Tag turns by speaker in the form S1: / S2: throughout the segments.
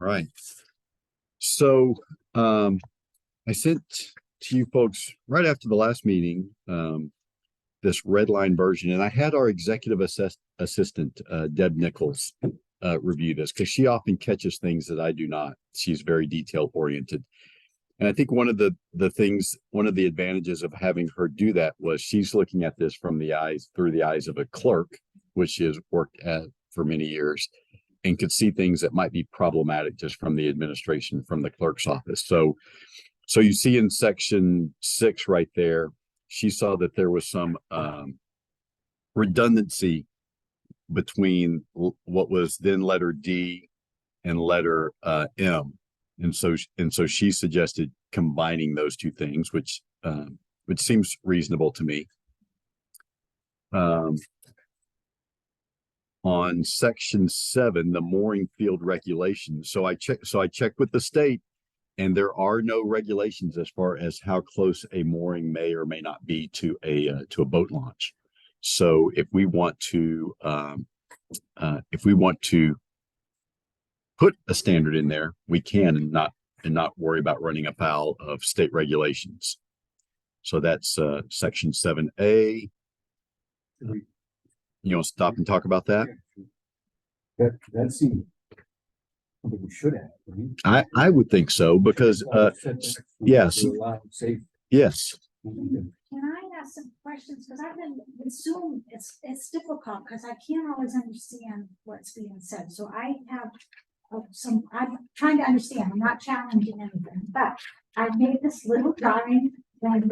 S1: right. So I sent to you folks right after the last meeting this red line version, and I had our executive assistant Deb Nichols review this because she often catches things that I do not. She's very detail oriented. And I think one of the advantages of having her do that was she's looking at this through the eyes of a clerk, which she has worked at for many years, and could see things that might be problematic just from the administration, from the clerk's office. So you see in section 6 right there, she saw that there was some redundancy between what was then letter D and letter M. And so she suggested combining those two things, which seems reasonable to me. On section 7, the mooring field regulations. So I checked with the state, and there are no regulations as far as how close a mooring may or may not be to a boat launch. So if we want to put a standard in there, we can, and not worry about running afoul of state regulations. So that's section 7A. You want to stop and talk about that?
S2: That seems something we should have, right?
S1: I would think so, because yes. Yes.
S3: Can I ask some questions? Because I've been assumed it's difficult because I can't always understand what's being said. So I have I'm trying to understand. I'm not challenging anything, but I made this little drawing, and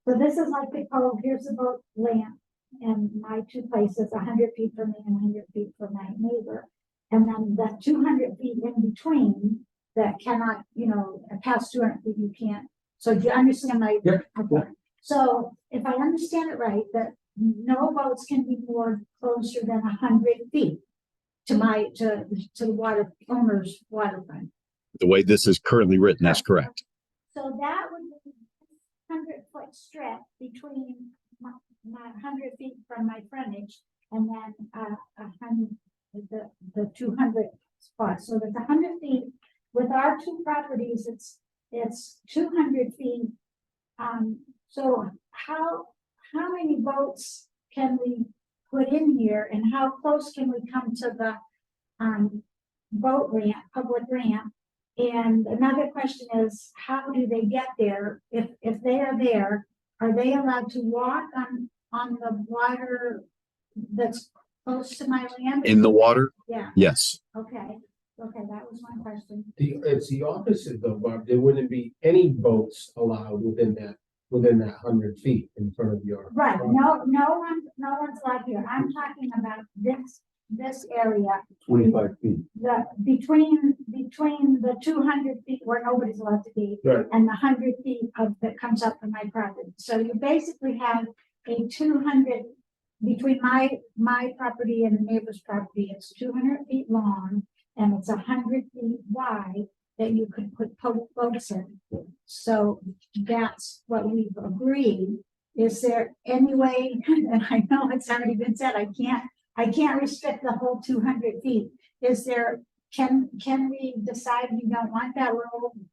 S3: so this is like the code. Here's the boat land, and my two places, 100 feet from me and 100 feet from my neighbor, and then the 200 feet in between that cannot, past 200 feet you can't. So do you understand my?
S2: Yep.
S3: Okay. So if I understand it right, that no boats can be moored closer than 100 feet to the water owner's waterfront.
S1: The way this is currently written, that's correct.
S3: So that would be 100-foot strip between my 100 feet from my frontage, and then the 200 spots. So that's 100 feet. With our two properties, it's 200 feet. So how many boats can we put in here, and how close can we come to the boat ramp, public ramp? And another question is, how do they get there? If they are there, are they allowed to walk on the water that's close to my land?
S1: In the water?
S3: Yeah.
S1: Yes.
S3: Okay, that was my question.
S2: It's the opposite though, Barb. There wouldn't be any boats allowed within that 100 feet in front of your.
S3: Right,
S2: property.
S3: no one's allowed here. I'm talking about this area.
S2: 25 feet.
S3: Between the 200 feet where nobody's allowed to be,
S2: Right.
S3: and the 100 feet that comes up from my property. So you basically have a 200 between my property and the neighbor's property. It's 200 feet long, and it's 100 feet wide that you could put boats in. So that's what we've agreed. Is there any way, and I know it's already been said, I can't restrict the whole 200 feet. Is there, can we decide we don't want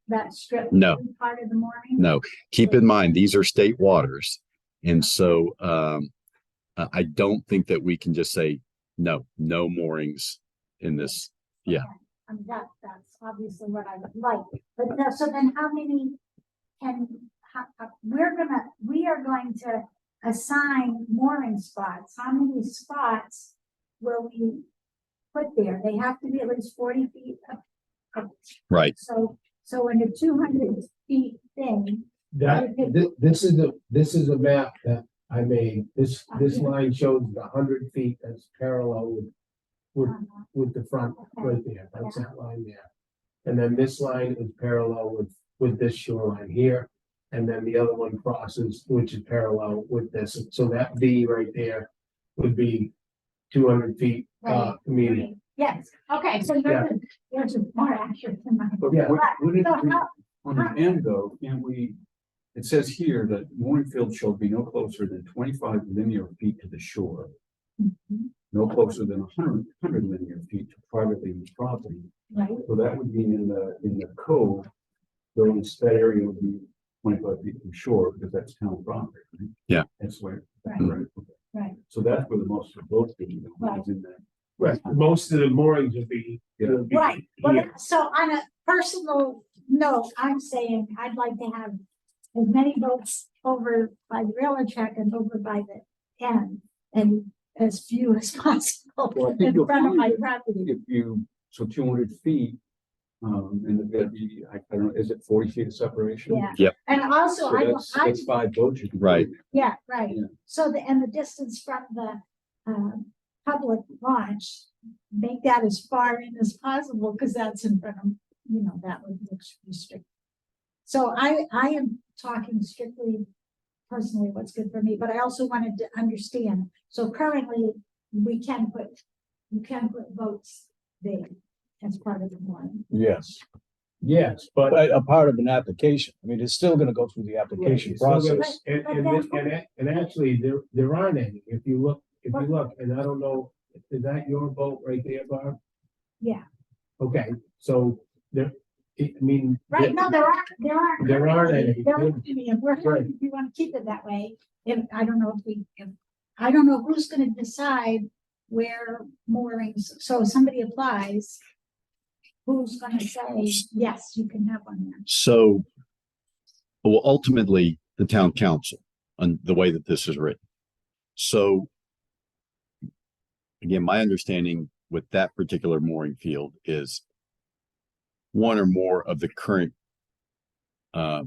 S3: that strip?
S1: No.
S3: Part of the mooring?
S1: No. Keep in mind, these are state waters. And so I don't think that we can just say, no moorings in this. Yeah.
S3: I mean, that's obviously what I would like, but no, so then how many we are going to assign mooring spots. How many spots will we put there? They have to be at least 40 feet up.
S1: Right.
S3: So in a 200 feet thing.
S2: This is a map that I made. This line shows the 100 feet that's parallel with the front right there. That's that line there. And then this line is parallel with this shoreline here. And then the other one crosses, which is parallel with this. So that V right there would be 200 feet median.
S3: Yes, okay, so yours is more accurate than mine.
S4: But
S2: Yeah.
S4: on the end though, it says here that mooring field shall be no closer than 25 linear feet to the shore.
S3: Mhm.
S4: No no closer than 100 linear feet to privately owned property.
S3: Right,
S4: So that would be in the code, that area would be 25 feet from shore, because that's town property. Right?
S1: Yeah.
S4: That's where,
S3: right,
S4: right, okay.
S3: right.
S4: So that's where the most of the boats being,
S3: Right.
S4: is in that.
S2: Right, most of the moorings would be.
S4: Yeah.
S2: would be
S3: Right, well,
S2: here.
S3: so on a personal note, I'm saying I'd like to have as many boats over by the railroad track and over by the end, and as few as possible
S4: Well, I think
S3: in
S4: you'll
S3: front of
S4: find
S3: my
S4: that
S3: property.
S4: If you, so 200 feet, and there's gotta be, I don't know, is it 40 feet of separation?
S3: Yeah.
S1: Yep.
S3: And also,
S4: So
S3: I,
S4: that's 5 boats you can. put
S1: Right.
S4: in there.
S3: yeah, right,
S4: Yeah.
S3: so the distance from the, public launch, make that as far in as possible, because that's in front of, that would be strict. So I am talking strictly personally what's good for me, but I also wanted to understand, so currently, you can put votes there as part of the one.
S5: Yes,
S2: Yes, but.
S5: but a part of an application. I mean, it's still gonna go through the application
S2: Right, so
S5: process.
S2: there's- And actually, there aren't any, if you look, and I don't know, is that your boat right there, Barb?
S3: Yeah,
S2: Okay, so there, I mean.
S3: right, no, there aren't.
S2: There aren't any.
S3: There aren't any, and we're,
S2: Right.
S3: if you want to keep it that way, and I don't know I don't know who's gonna decide where moorings, so if somebody applies, who's gonna say, yes, you can have one there?
S1: So, well, ultimately, the town council, on the way that this is written. So, again, my understanding with that particular mooring field is one or more of the current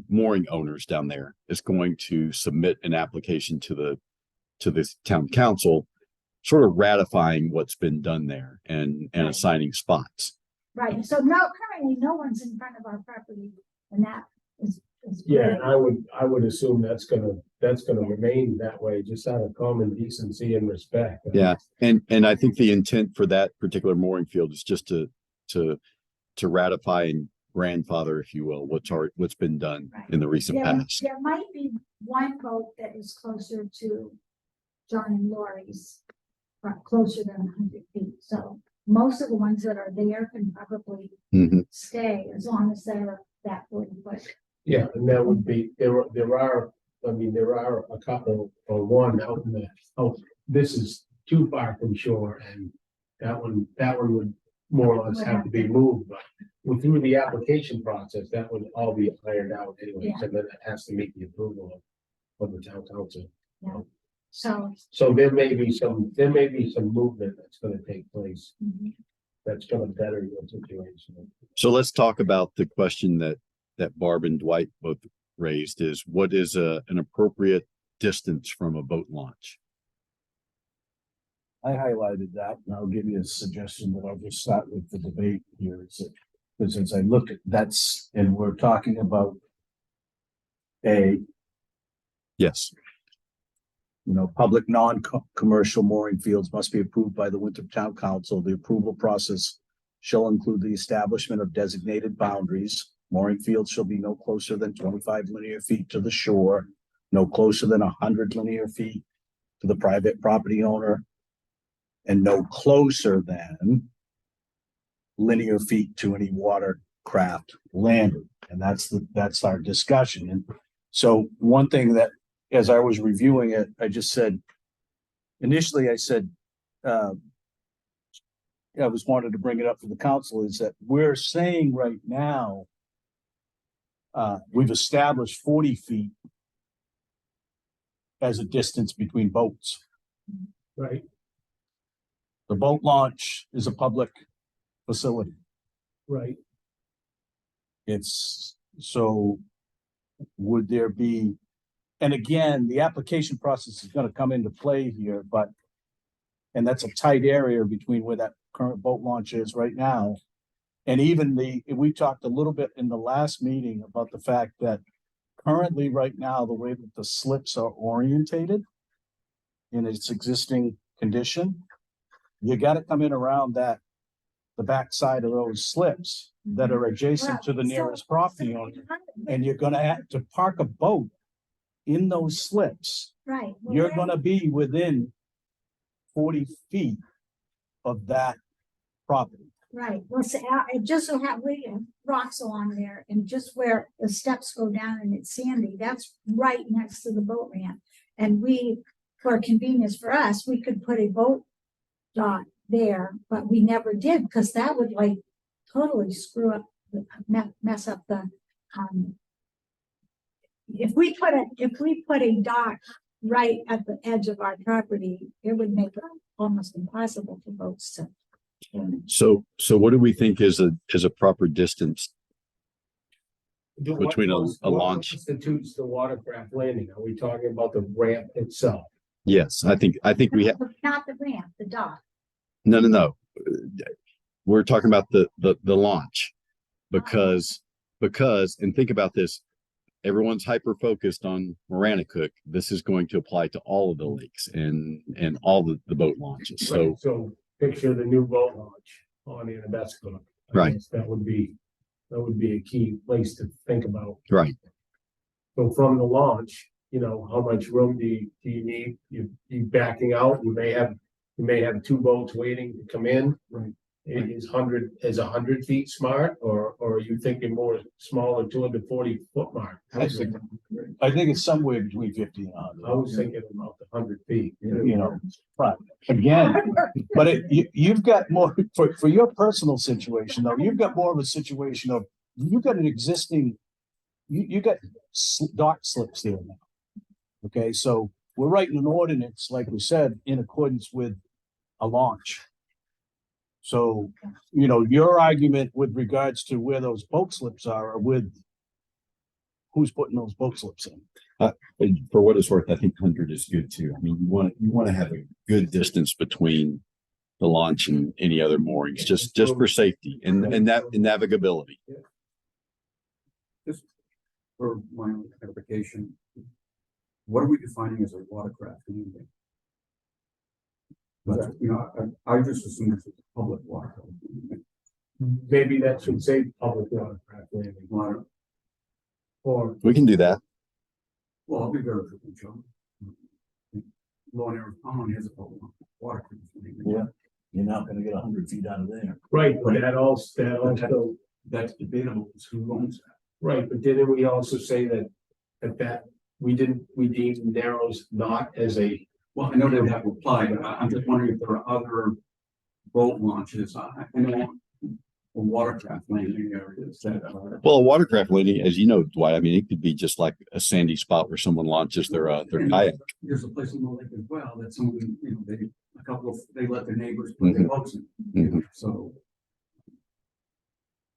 S1: mooring owners down there is going to submit an application to this town council, sort of ratifying what's been done there and
S3: Right.
S1: assigning spots.
S3: Right, so currently, no one's in front of our property, and that is.
S2: Yeah,
S3: great.
S2: and I would assume that's gonna remain that way, just out of common decency and respect.
S1: Yeah, and I think the intent for that particular mooring field is just to ratify and grandfather, if you will, what's been done in the recent
S3: There,
S1: past.
S3: there might be one boat that is closer to John and Lori's, closer than 100 feet, so most of the ones that are there can probably
S1: Mhm.
S3: stay as long as they're that 40 foot.
S2: Yeah, and that would be, there are a couple, or one out in the, this is too far from shore, and that one would more or less have to be moved, but through the application process, that would all be ironed out anyway, so then it has to meet the approval of the town council.
S3: So,
S2: So there may be some movement that's gonna take place, that's gonna better your situation.
S1: So let's talk about the question that Barb and Dwight both raised is what is an appropriate distance from a boat launch?
S5: I highlighted that, and I'll give you a suggestion, but I'll just start with the debate here. Because as I look at that's, and we're talking about
S1: Yes,
S5: public non-commercial mooring fields must be approved by the Winthrop Town Council. The approval process shall include the establishment of designated boundaries. Mooring fields shall be no closer than 25 linear feet to the shore, no closer than 100 linear feet to the private property owner, and no closer than linear feet to any watercraft landing. And that's our discussion. And so one thing that, as I was reviewing it, I just said, initially I said, I wanted to bring it up for the council, is that we're saying right now, we've established 40 feet as a distance between boats.
S2: Right,
S5: The boat launch is a public facility.
S2: right.
S5: It's, so would there be, and again, the application process is gonna come into play here, and that's a tight area between where that current boat launch is right now. And even we talked a little bit in the last meeting about the fact that currently, right now, the way that the slips are orientated in its existing condition, you gotta come in around the backside of those slips that are adjacent to the nearest property owner. And you're gonna have to park a boat in those slips.
S3: Right. well,
S5: You're
S3: where-
S5: gonna be within 40 feet of that property.
S3: Right, well, see, it just so have we have rocks along there and just where the steps go down and it's sandy, that's right next to the boat ramp. And we, for convenience for us, we could put a boat dock there, but we never did, because that would like totally screw up, mess up the, if we put a dock right at the edge of our property, it would make it almost impossible for boats to.
S1: So what do we think is a proper distance?
S2: What
S1: Between a
S2: what
S1: launch-
S2: constitutes the watercraft landing? Are we talking about the ramp itself?
S1: Yes, I think we have,
S3: Not the ramp, the dock.
S1: no. We're talking about the launch. Because, and think about this, everyone's hyper focused on Maranacook. This is going to apply to all of the lakes and all the boat launches. So,
S2: Right, so picture the new boat launch on Anabescook. I
S1: Right.
S2: guess that would be a key place to think about.
S1: right,
S2: So from the launch, how much room do you need? You backing out, you may have two boats waiting to come in.
S4: Right.
S2: Is 100 feet smart, or are you thinking more smaller 240-foot mark?
S5: I think it's somewhere between 50 and 100.
S2: I was thinking about the 100 feet.
S5: You know, but again, you've got more for your personal situation though. You've got more of a situation of you've got an existing, you got dock slips there now. Okay, so we're writing an ordinance, like we said, in accordance with a launch. So, your argument with regards to where those boat slips are with who's putting those boat slips in.
S1: and for what it's worth, I think 100 is good too. I mean, you want to have a good distance between the launch and any other moorings, just for safety and navigability.
S4: Just for my own clarification, what are we defining as a watercraft landing? But, I just assumed it's a public watercraft.
S2: Maybe that should say public watercraft landing.
S4: Water,
S2: Or,
S1: We can do that.
S4: well, I'll be very true, Joe. Long Arrow Pond has a public watercraft landing.
S5: Yeah. You're not gonna get 100 feet out of there.
S2: right, but that also,
S4: That's debatable, is who owns that?
S2: right, but didn't we also say that we deemed Narrows not as a,
S4: Well, I know they would have to apply, but I'm just wondering if there are other boat launches. I know a watercraft landing areas that are.
S1: Well, a watercraft landing, as you know, Dwight, I mean, it could be just like a sandy spot where someone launches their kayak.
S4: There's a place in the lake as well that someone, they let their neighbors put their boats in, so.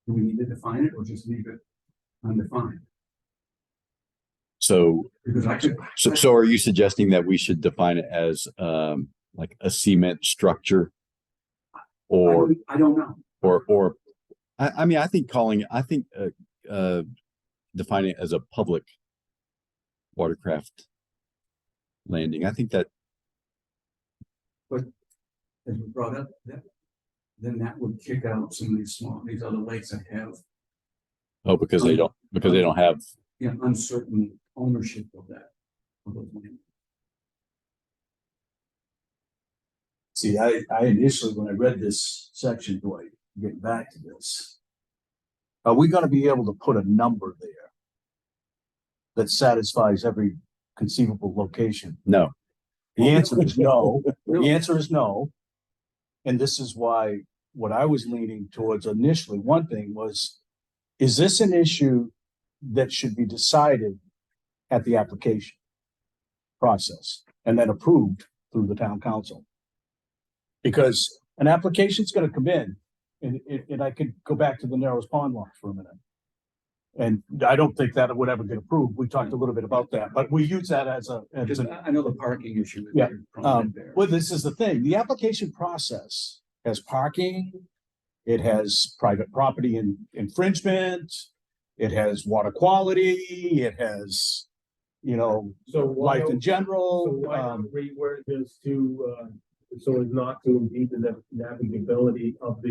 S4: Do we need to define it or just leave it undefined?
S1: So,
S4: Because I could.
S1: so are you suggesting that we should define it as, like a cement structure? Or,
S4: I don't know.
S1: I mean, I think defining it as a public watercraft landing, I think that,
S4: As we brought up, then that would kick out some of these other lakes that have,
S1: because they don't have,
S4: uncertain ownership of that. Of those lands.
S5: See, I initially, when I read this section, Dwight, getting back to this, are we gonna be able to put a number there that satisfies every conceivable location?
S1: no,
S5: The answer is no. The answer is no. And this is why, what I was leaning towards initially, one thing was, is this an issue that should be decided at the application process and then approved through the town council? Because an application's gonna come in, and I could go back to the Narrows Pond launch for a minute. And I don't think that would ever get approved. We talked a little bit about that, but we use that as
S4: Because
S5: an
S4: I know the parking issue. is
S5: Yeah,
S4: very prominent there.
S5: well, this is the thing, the application process has parking, it has private property infringement, it has water quality, it has,
S2: so why
S5: life in
S2: don't, so
S5: general.
S2: why not reword this to, so as not to impede the navigability of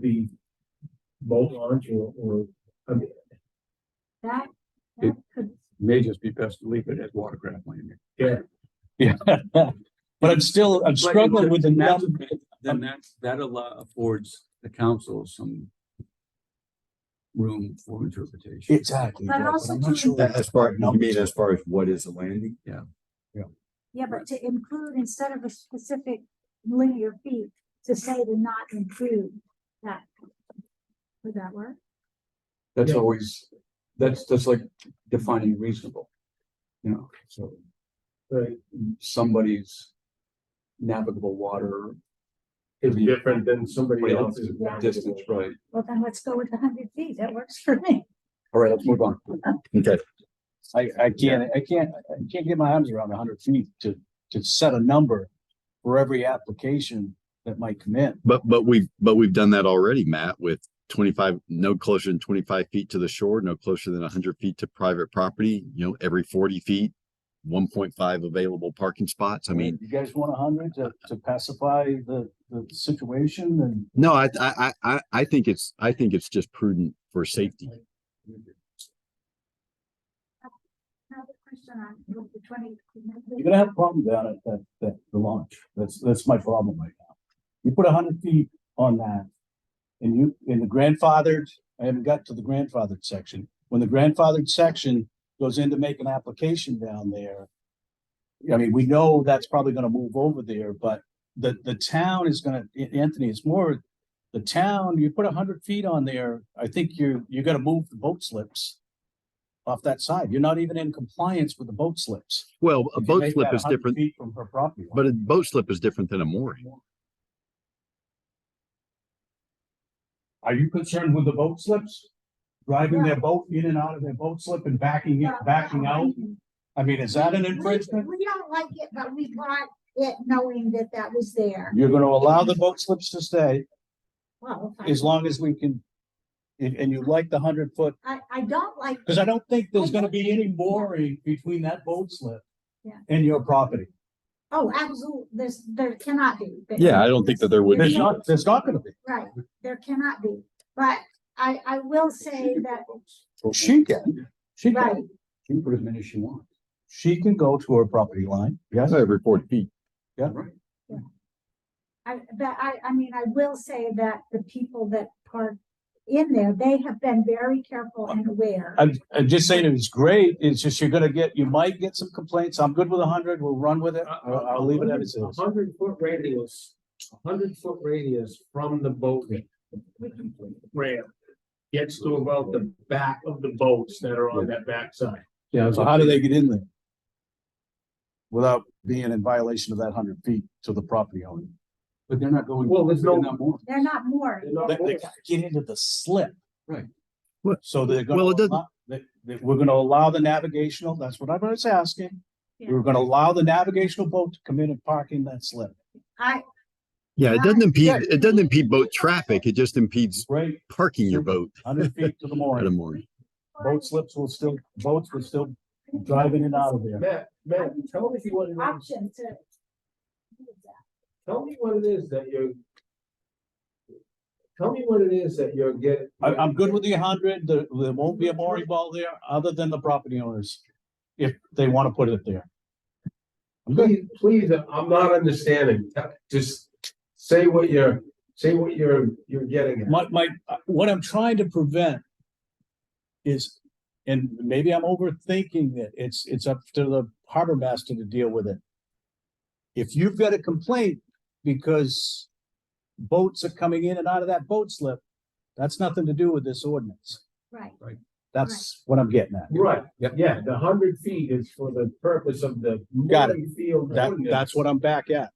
S2: the boat launch or, I mean,
S3: That
S4: It-
S3: could,
S4: May just be best to leave it as watercraft landing.
S2: yeah,
S5: Yeah, but I'm struggling with the number.
S4: then that affords the council some room for interpretation.
S5: Exactly.
S3: But
S5: Jack,
S3: also
S5: I'm not
S3: to-
S5: sure
S1: As far, you
S5: numbers
S1: mean
S5: are.
S1: as far as what is a landing?
S3: Yeah, but to include instead of a specific linear feet, to say to not include that. Would that work?
S4: That's
S2: Yeah.
S4: always, that's like defining reasonable. You know, so
S2: Right,
S4: somebody's navigable water.
S2: it's different than somebody
S4: Somebody
S2: else's.
S4: else's distance, right?
S3: Well, then let's go with the 100 feet. That works for me.
S4: All right, let's move on.
S1: Okay,
S5: I can't get my arms around 100 feet to set a number for every application that might come in.
S1: but we've done that already, Matt, with 25, no closer than 25 feet to the shore, no closer than 100 feet to private property, every 40 feet, 1.5 available parking spots. I mean,
S5: You guys want 100 to pacify the situation and
S1: no, I think it's just prudent for safety.
S3: Another question on the 20.
S5: you're gonna have a problem down at the launch. That's my problem right now. You put 100 feet on that. And in the grandfathered, I haven't got to the grandfathered section. When the grandfathered section goes in to make an application down there. I mean, we know that's probably gonna move over there, but the town is gonna, Anthony, it's more. The town, you put 100 feet on there, I think you're gonna move the boat slips. Off that side. You're not even in compliance with the boat slips.
S1: Well, a
S5: If you
S1: boat
S5: make
S1: slip
S5: that
S1: is
S5: 100
S1: different,
S5: feet from her property line.
S1: but a boat slip is different than a mooring.
S5: Are you concerned with the boat slips? Driving their boat in and out of their boat slip and backing out? I mean, is that an infringement?
S3: We don't like it, but we bought it knowing that that was there.
S5: You're gonna allow the boat slips to stay
S3: Well,
S5: as long as we can. And you like the 100 foot,
S3: I don't like.
S5: because I don't think there's gonna be any mooring between that boat slip.
S3: Yeah.
S5: And your property.
S3: Oh, absolutely. There cannot be.
S1: Yeah, I don't think that there would
S5: There's
S1: be.
S5: not gonna be.
S3: Right, there cannot be. But I will say that,
S5: Well, she can. She
S3: right,
S5: can.
S4: She can put as many as she wants.
S5: She can go to her property line. Yes.
S1: Every 40 feet.
S4: Right.
S3: I mean, I will say that the people that park in there, they have been very careful and aware.
S5: I'm just saying it was great. It's just you might get some complaints. I'm good with 100. We'll run with it. I'll leave it as it is.
S2: 100 foot radius, 100 foot radius from the boat ramp gets to about the back of the boats that are on that backside.
S5: Yeah, so how do they get in there? Without being in violation of that 100 feet to the property owner?
S4: But they're not going.
S2: Well, there's no-
S4: they're not moored.
S3: They're not moored.
S2: They're not
S5: They
S2: moored.
S5: gotta get into the slip.
S4: Right.
S5: So they're
S1: Well,
S5: gonna,
S1: it doesn't-
S5: we're gonna allow the navigational, that's what I was asking. We're gonna allow the navigational boat to come in and park in that slip.
S1: Yeah, it doesn't impede boat traffic. It just impedes
S5: Great,
S1: parking your boat
S5: 100 feet to the
S1: at a
S5: mooring.
S1: mooring.
S5: Boats will still drive in and out of there.
S2: Matt, tell me what it is,
S3: Option to.
S2: tell me what it is that you're. Tell me what it is that you're getting.
S5: I'm good with the 100. There won't be a mooring ball there other than the property owners. If they want to put it there. I'm good.
S2: Please, I'm not understanding. Just say what you're getting at.
S5: What I'm trying to prevent is, and maybe I'm overthinking it, it's up to the harbor master to deal with it. If you've got a complaint because boats are coming in and out of that boat slip, that's nothing to do with this ordinance.
S3: Right.
S5: That's what I'm getting at.
S2: Right, yeah, the 100 feet is for the purpose of the.
S5: Got it.
S2: mooring Field.
S5: That's what I'm back at.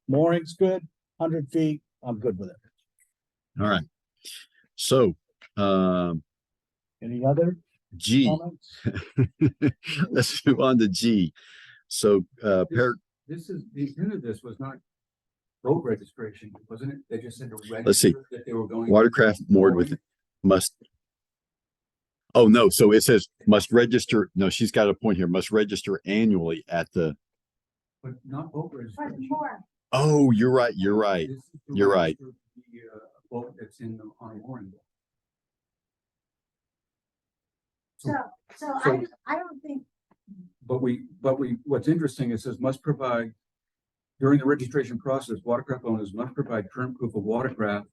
S5: Mooring's good, 100 feet, I'm good with it.
S1: All right. So,
S5: Any other
S1: G,
S5: comments?
S1: let's move on to G. So,
S4: This is, the intent of this was not boat registration, wasn't it? They just said to
S1: Let's see.
S4: register that they were going.
S1: watercraft moored with must. Oh, no, so it says must register. No, she's got a point here. Must register annually at the,
S4: But not boat
S3: But
S4: registration.
S3: more,
S1: oh, you're right. You're right.
S4: This is to
S1: You're right.
S4: register The boat that's in the, on a mooring.
S3: so I don't think,
S4: But what's interesting is it says must provide During the registration process, watercraft owners must provide current proof of watercraft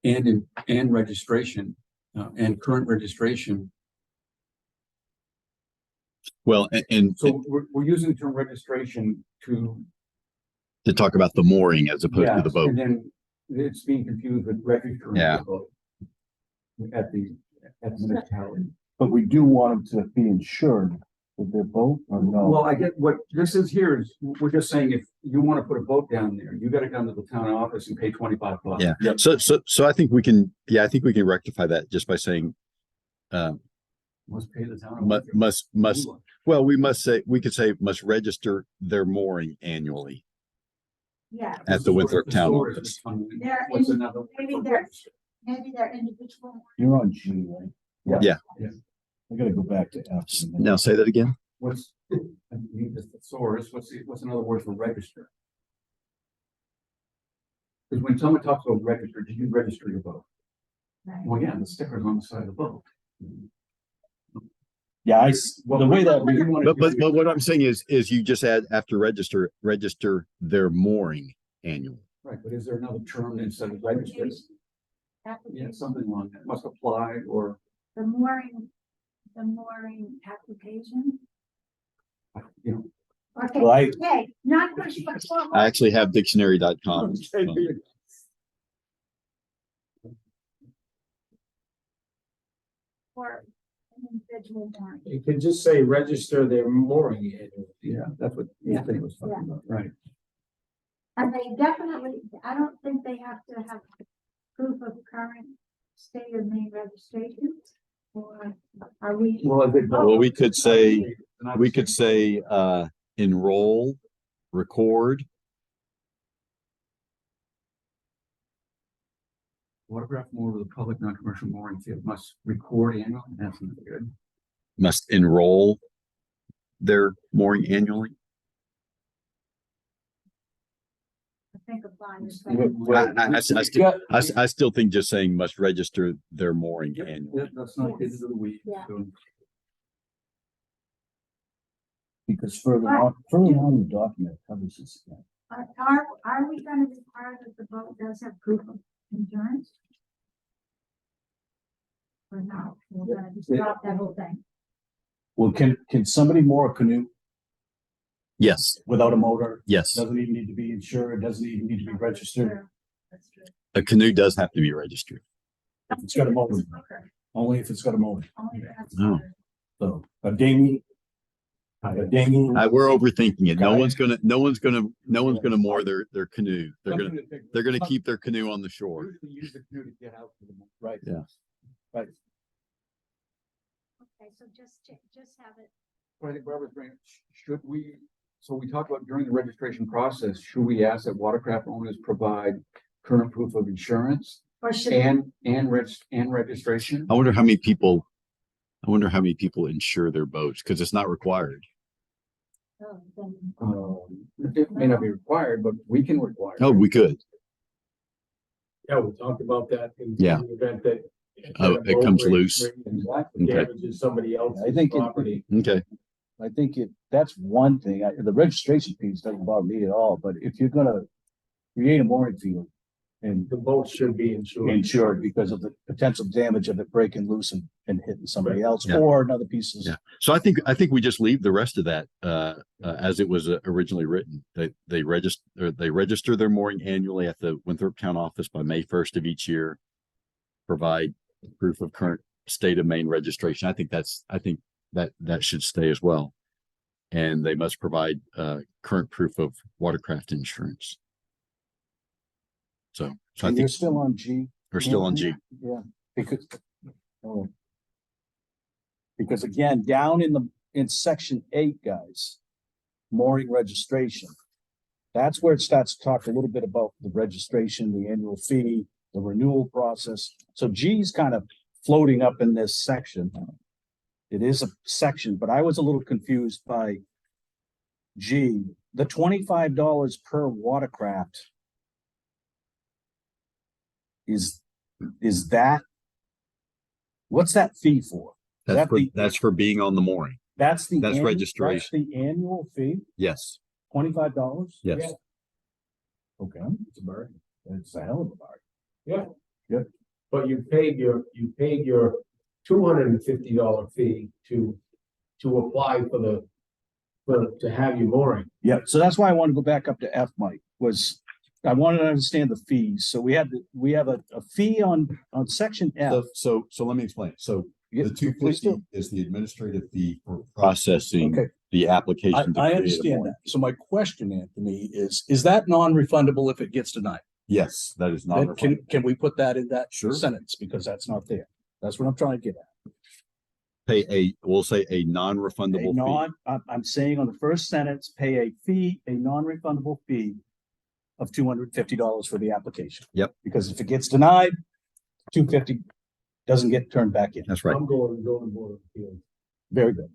S4: and registration, and current registration.
S1: Well, and
S4: So we're using the term registration to.
S1: to talk about the mooring as opposed to the
S4: Yes,
S1: boat.
S4: and then it's being confused with registering.
S1: Yeah.
S4: the boat At the municipality.
S5: But we do want them to be insured with their boat or no?
S4: Well, I get what this is here is, we're just saying if you want to put a boat down there, you gotta come to the town office and pay $25.
S1: Yeah.
S5: Yep.
S1: So I think we can, I think we can rectify that just by saying,
S4: Must pay the town.
S1: must, well, we could say must register their mooring annually
S3: Yeah,
S1: at the Winthrop Town
S4: Storage
S1: office.
S4: is coming in.
S3: They're
S4: What's
S3: in-
S4: another?
S3: maybe they're- maybe they're individual.
S5: You're on G, right?
S1: Yeah.
S5: I gotta go back to F. in a minute.
S1: Now say that again.
S4: What's, I need the thesaurus, what's another word for register? Because when someone talks about register, did you register your boat?
S3: Right.
S4: Well, yeah, the sticker's on the side of the boat.
S5: Yeah, the way that
S4: we
S5: we,
S4: want
S1: But what I'm saying is you just add after register their mooring annually.
S4: Right, but is there another term instead of register? Yeah,
S3: Application,
S4: something along that, must apply or,
S3: the mooring application.
S4: you know.
S3: Okay,
S5: well,
S3: okay, not much, but
S1: I actually have dictionary.com.
S3: for an individual mooring.
S2: You could just say register their mooring annually.
S4: Yeah, that's what
S3: Yeah,
S4: Anthony was talking about, right?
S3: And they definitely, I don't think they have to have proof of current state of Maine registration. Or are we?
S1: Well, we could say, enroll, record.
S4: Watercraft moor with a public non-commercial mooring field must record annually, that's not good.
S1: Must enroll their mooring annually.
S3: I think apply is
S1: I still think just saying must register their mooring annually.
S4: That's not get into the weeds.
S3: Yeah.
S4: So,
S5: because further on the document covers this. again.
S3: Are we gonna require that the boat does have proof of insurance? Or no, we're gonna just drop that whole thing.
S5: Well, can somebody moor a canoe
S1: Yes,
S5: without a motor?
S1: yes.
S5: Doesn't even need to be insured, doesn't even need to be registered.
S3: That's true.
S1: A canoe does have to be registered.
S5: If it's got a motor,
S3: Okay,
S5: only if it's got a motor.
S3: only that's.
S1: No.
S5: So a dinghy.
S1: We're overthinking it. No one's gonna moor their canoe. They're gonna keep their canoe on the shore.
S4: Usually use the canoe to get out to the. moor.
S5: Right.
S1: Yeah.
S5: Right.
S3: Okay, so just have it,
S4: But I think Barbara's bringing, should we, so we talked about during the registration process, should we ask that watercraft owners provide current proof of insurance
S3: or should,
S4: and registration?
S1: I wonder how many people insure their boats because it's not required.
S3: oh, then,
S4: It may not be required, but we can require.
S1: Oh, we could.
S2: Yeah, we talked about that in
S1: Yeah.
S2: the event that.
S1: It comes loose.
S4: Exactly.
S1: Okay.
S2: Damages somebody else's
S5: I think
S2: property.
S1: Okay.
S5: I think that's one thing. The registration piece doesn't bother me at all, but if you're gonna create a mooring field and
S2: The boat should be
S5: insured because of the potential damage of it breaking loose and hitting somebody else
S1: Yeah.
S5: or another piece of.
S1: Yeah. So I think we just leave the rest of that as it was originally written. They register their mooring annually at the Winthrop Town office by May 1st of each year. Provide proof of current state of Maine registration. I think that should stay as well. And they must provide current proof of watercraft insurance. So I
S5: And
S1: think
S5: you're still on G.
S1: we're still on G.
S5: Yeah, because again, down in section 8, guys, mooring registration. That's where it starts to talk a little bit about the registration, the annual fee, the renewal process. So G is kind of floating up in this section. It is a section, but I was a little confused by G, the $25 per watercraft. Is that, what's that fee for?
S1: That's for being on the mooring.
S5: That's
S1: That's registration.
S5: That's the annual fee,
S1: Yes.
S5: $25?
S1: Yes.
S5: Okay, it's a bargain. It's a hell of a bargain.
S2: But you paid your $250 fee to apply for to have your mooring.
S5: Yeah, so that's why I want to go back up to F, Mike, was I wanted to understand the fees. So we have a fee on section F.
S1: So let me explain. So
S5: Yeah,
S1: the two
S5: please do.
S1: fifty is the administrative fee for processing
S5: Okay.
S1: the application. to
S5: I
S1: create a
S5: understand
S1: mooring.
S5: that. So my question, Anthony, is that non-refundable if it gets denied?
S1: Yes, that is
S5: Then
S1: not.
S5: can we put that in that
S1: Sure.
S5: sentence? Because that's not there. That's what I'm trying to get at.
S1: We'll say a
S5: A
S1: non-refundable fee.
S5: I'm saying on the first sentence, pay a non-refundable fee of $250 for the application.
S1: Yep.
S5: Because if it gets denied, $250 doesn't get turned back in.
S1: That's right.
S2: I'm going Board of Appeals.
S5: Very good.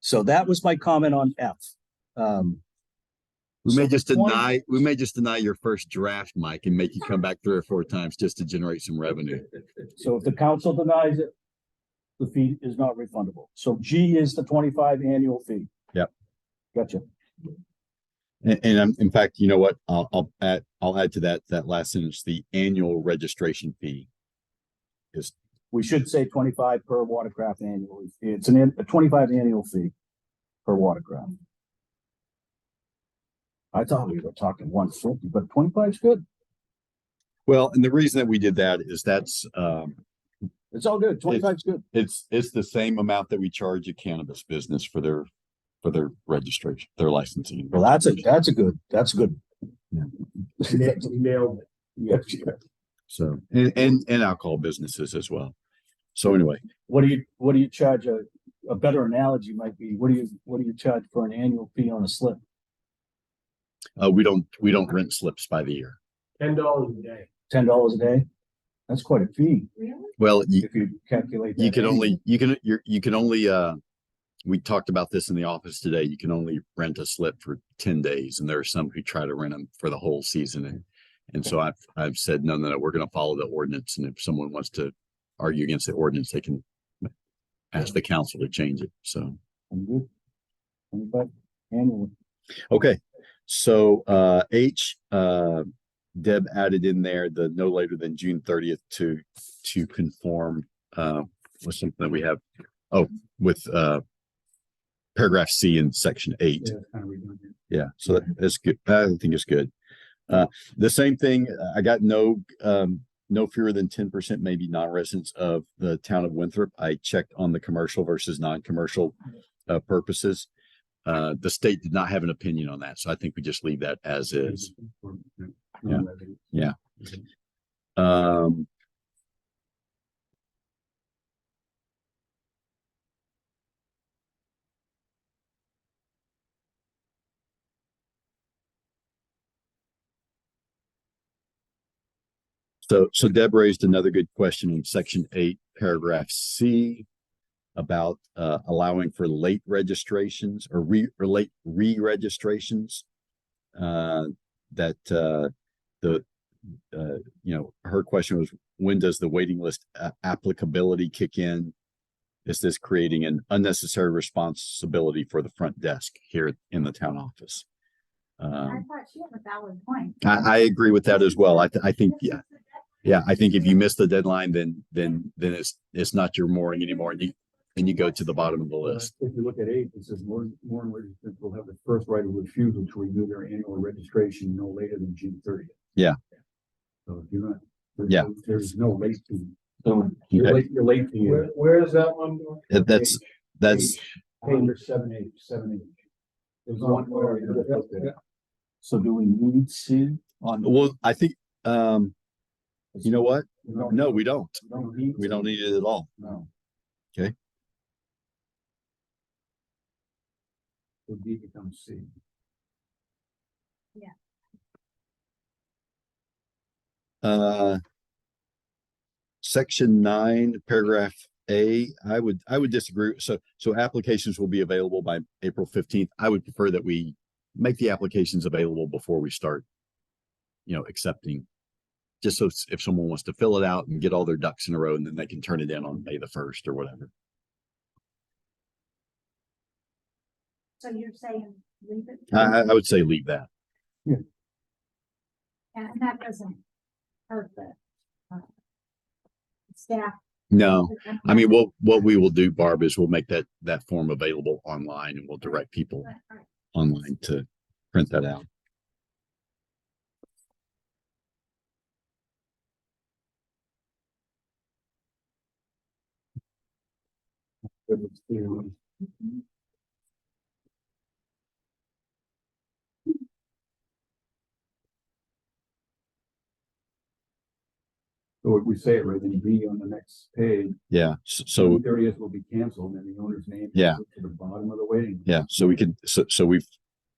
S5: So that was my comment on F.
S1: We may
S5: So
S1: just
S5: the 20
S1: deny your first draft, Mike, and make you come back 3 or 4 times just to generate some revenue.
S5: So if the council denies it, the fee is not refundable. So G is the 25 annual fee.
S1: Yep.
S5: Gotcha.
S1: And in fact, you know what? I'll add to that last sentence, the annual registration fee.
S5: We should say 25 per watercraft annually. It's a 25 annual fee per watercraft. I thought we were talking 150, but 25 is good.
S1: Well, and the reason that we did that is that's,
S5: It's all good. 25 is good.
S1: it's the same amount that we charge a cannabis business for their registration, their licensing.
S5: Well, that's a good.
S2: We nailed it.
S5: Yeah.
S1: So, and alcohol businesses as well. So anyway,
S5: What do you charge? A better analogy might be, what do you charge for an annual fee on a slip?
S1: we don't rent slips by the year.
S2: $10 a day.
S5: $10 a day? That's quite a fee
S3: Really?
S1: Well,
S5: if you calculate that.
S1: you can
S5: annually.
S1: only, we talked about this in the office today. You can only rent a slip for 10 days, and there are some who try to rent them for the whole season. And so I've said, no, we're going to follow the ordinance. And if someone wants to argue against the ordinance, they can ask the council to change it. So,
S5: I'm good. 25 annually.
S1: okay. So, H, Deb added in there the no later than June 30th to conform, with something that we have. Oh, with, paragraph C in section 8.
S4: Yeah, kind of redundant.
S1: Yeah, so that's good. I think it's good. The same thing, I got no fewer than 10% maybe non-residents of the town of Winthrop. I checked on the commercial versus non-commercial purposes. The state did not have an opinion on that, so I think we just leave that as is. Yeah. So Deb raised another good question in section 8, paragraph C, about allowing for late registrations or late re-registrations. Her question was, when does the waiting list applicability kick in? Is this creating an unnecessary responsibility for the front desk here in the town office?
S3: I thought she had a valid point.
S1: I agree with that as well. I think, yeah, I think if you miss the deadline, then it's not your mooring anymore. And you go to the bottom of the list.
S4: If you look at 8, it says mooring registrants will have the first right of refusal to renew their annual registration no later than June 30th.
S1: Yeah.
S4: So if you're not,
S1: Yeah.
S4: there's no late fee.
S5: So
S1: Okay.
S4: Your late fee.
S2: Where is that one?
S1: That's
S2: Page 7H. There's one more.
S5: So do we need C on?
S1: well, I think, you know what? No, we don't. We don't need it at all.
S4: No.
S1: Okay.
S4: So D becomes C.
S1: Section 9, paragraph A, I would disagree. So applications will be available by April 15th. I would prefer that we make the applications available before we start, accepting. Just so if someone wants to fill it out and get all their ducks in a row, and then they can turn it in on May the 1st or whatever.
S3: So you're saying leave it?
S1: I would say leave that.
S3: And that doesn't hurt the staff.
S1: No, I mean, what we will do, Barb, is we'll make that form available online and we'll direct people
S3: Right.
S1: online to print that out.
S4: So if we say it right, then B on the next page,
S1: Yeah, so,
S4: thirtieth will be canceled and the owner's name.
S1: Yeah.
S4: To the bottom of the waiting.
S1: yeah, so we could, so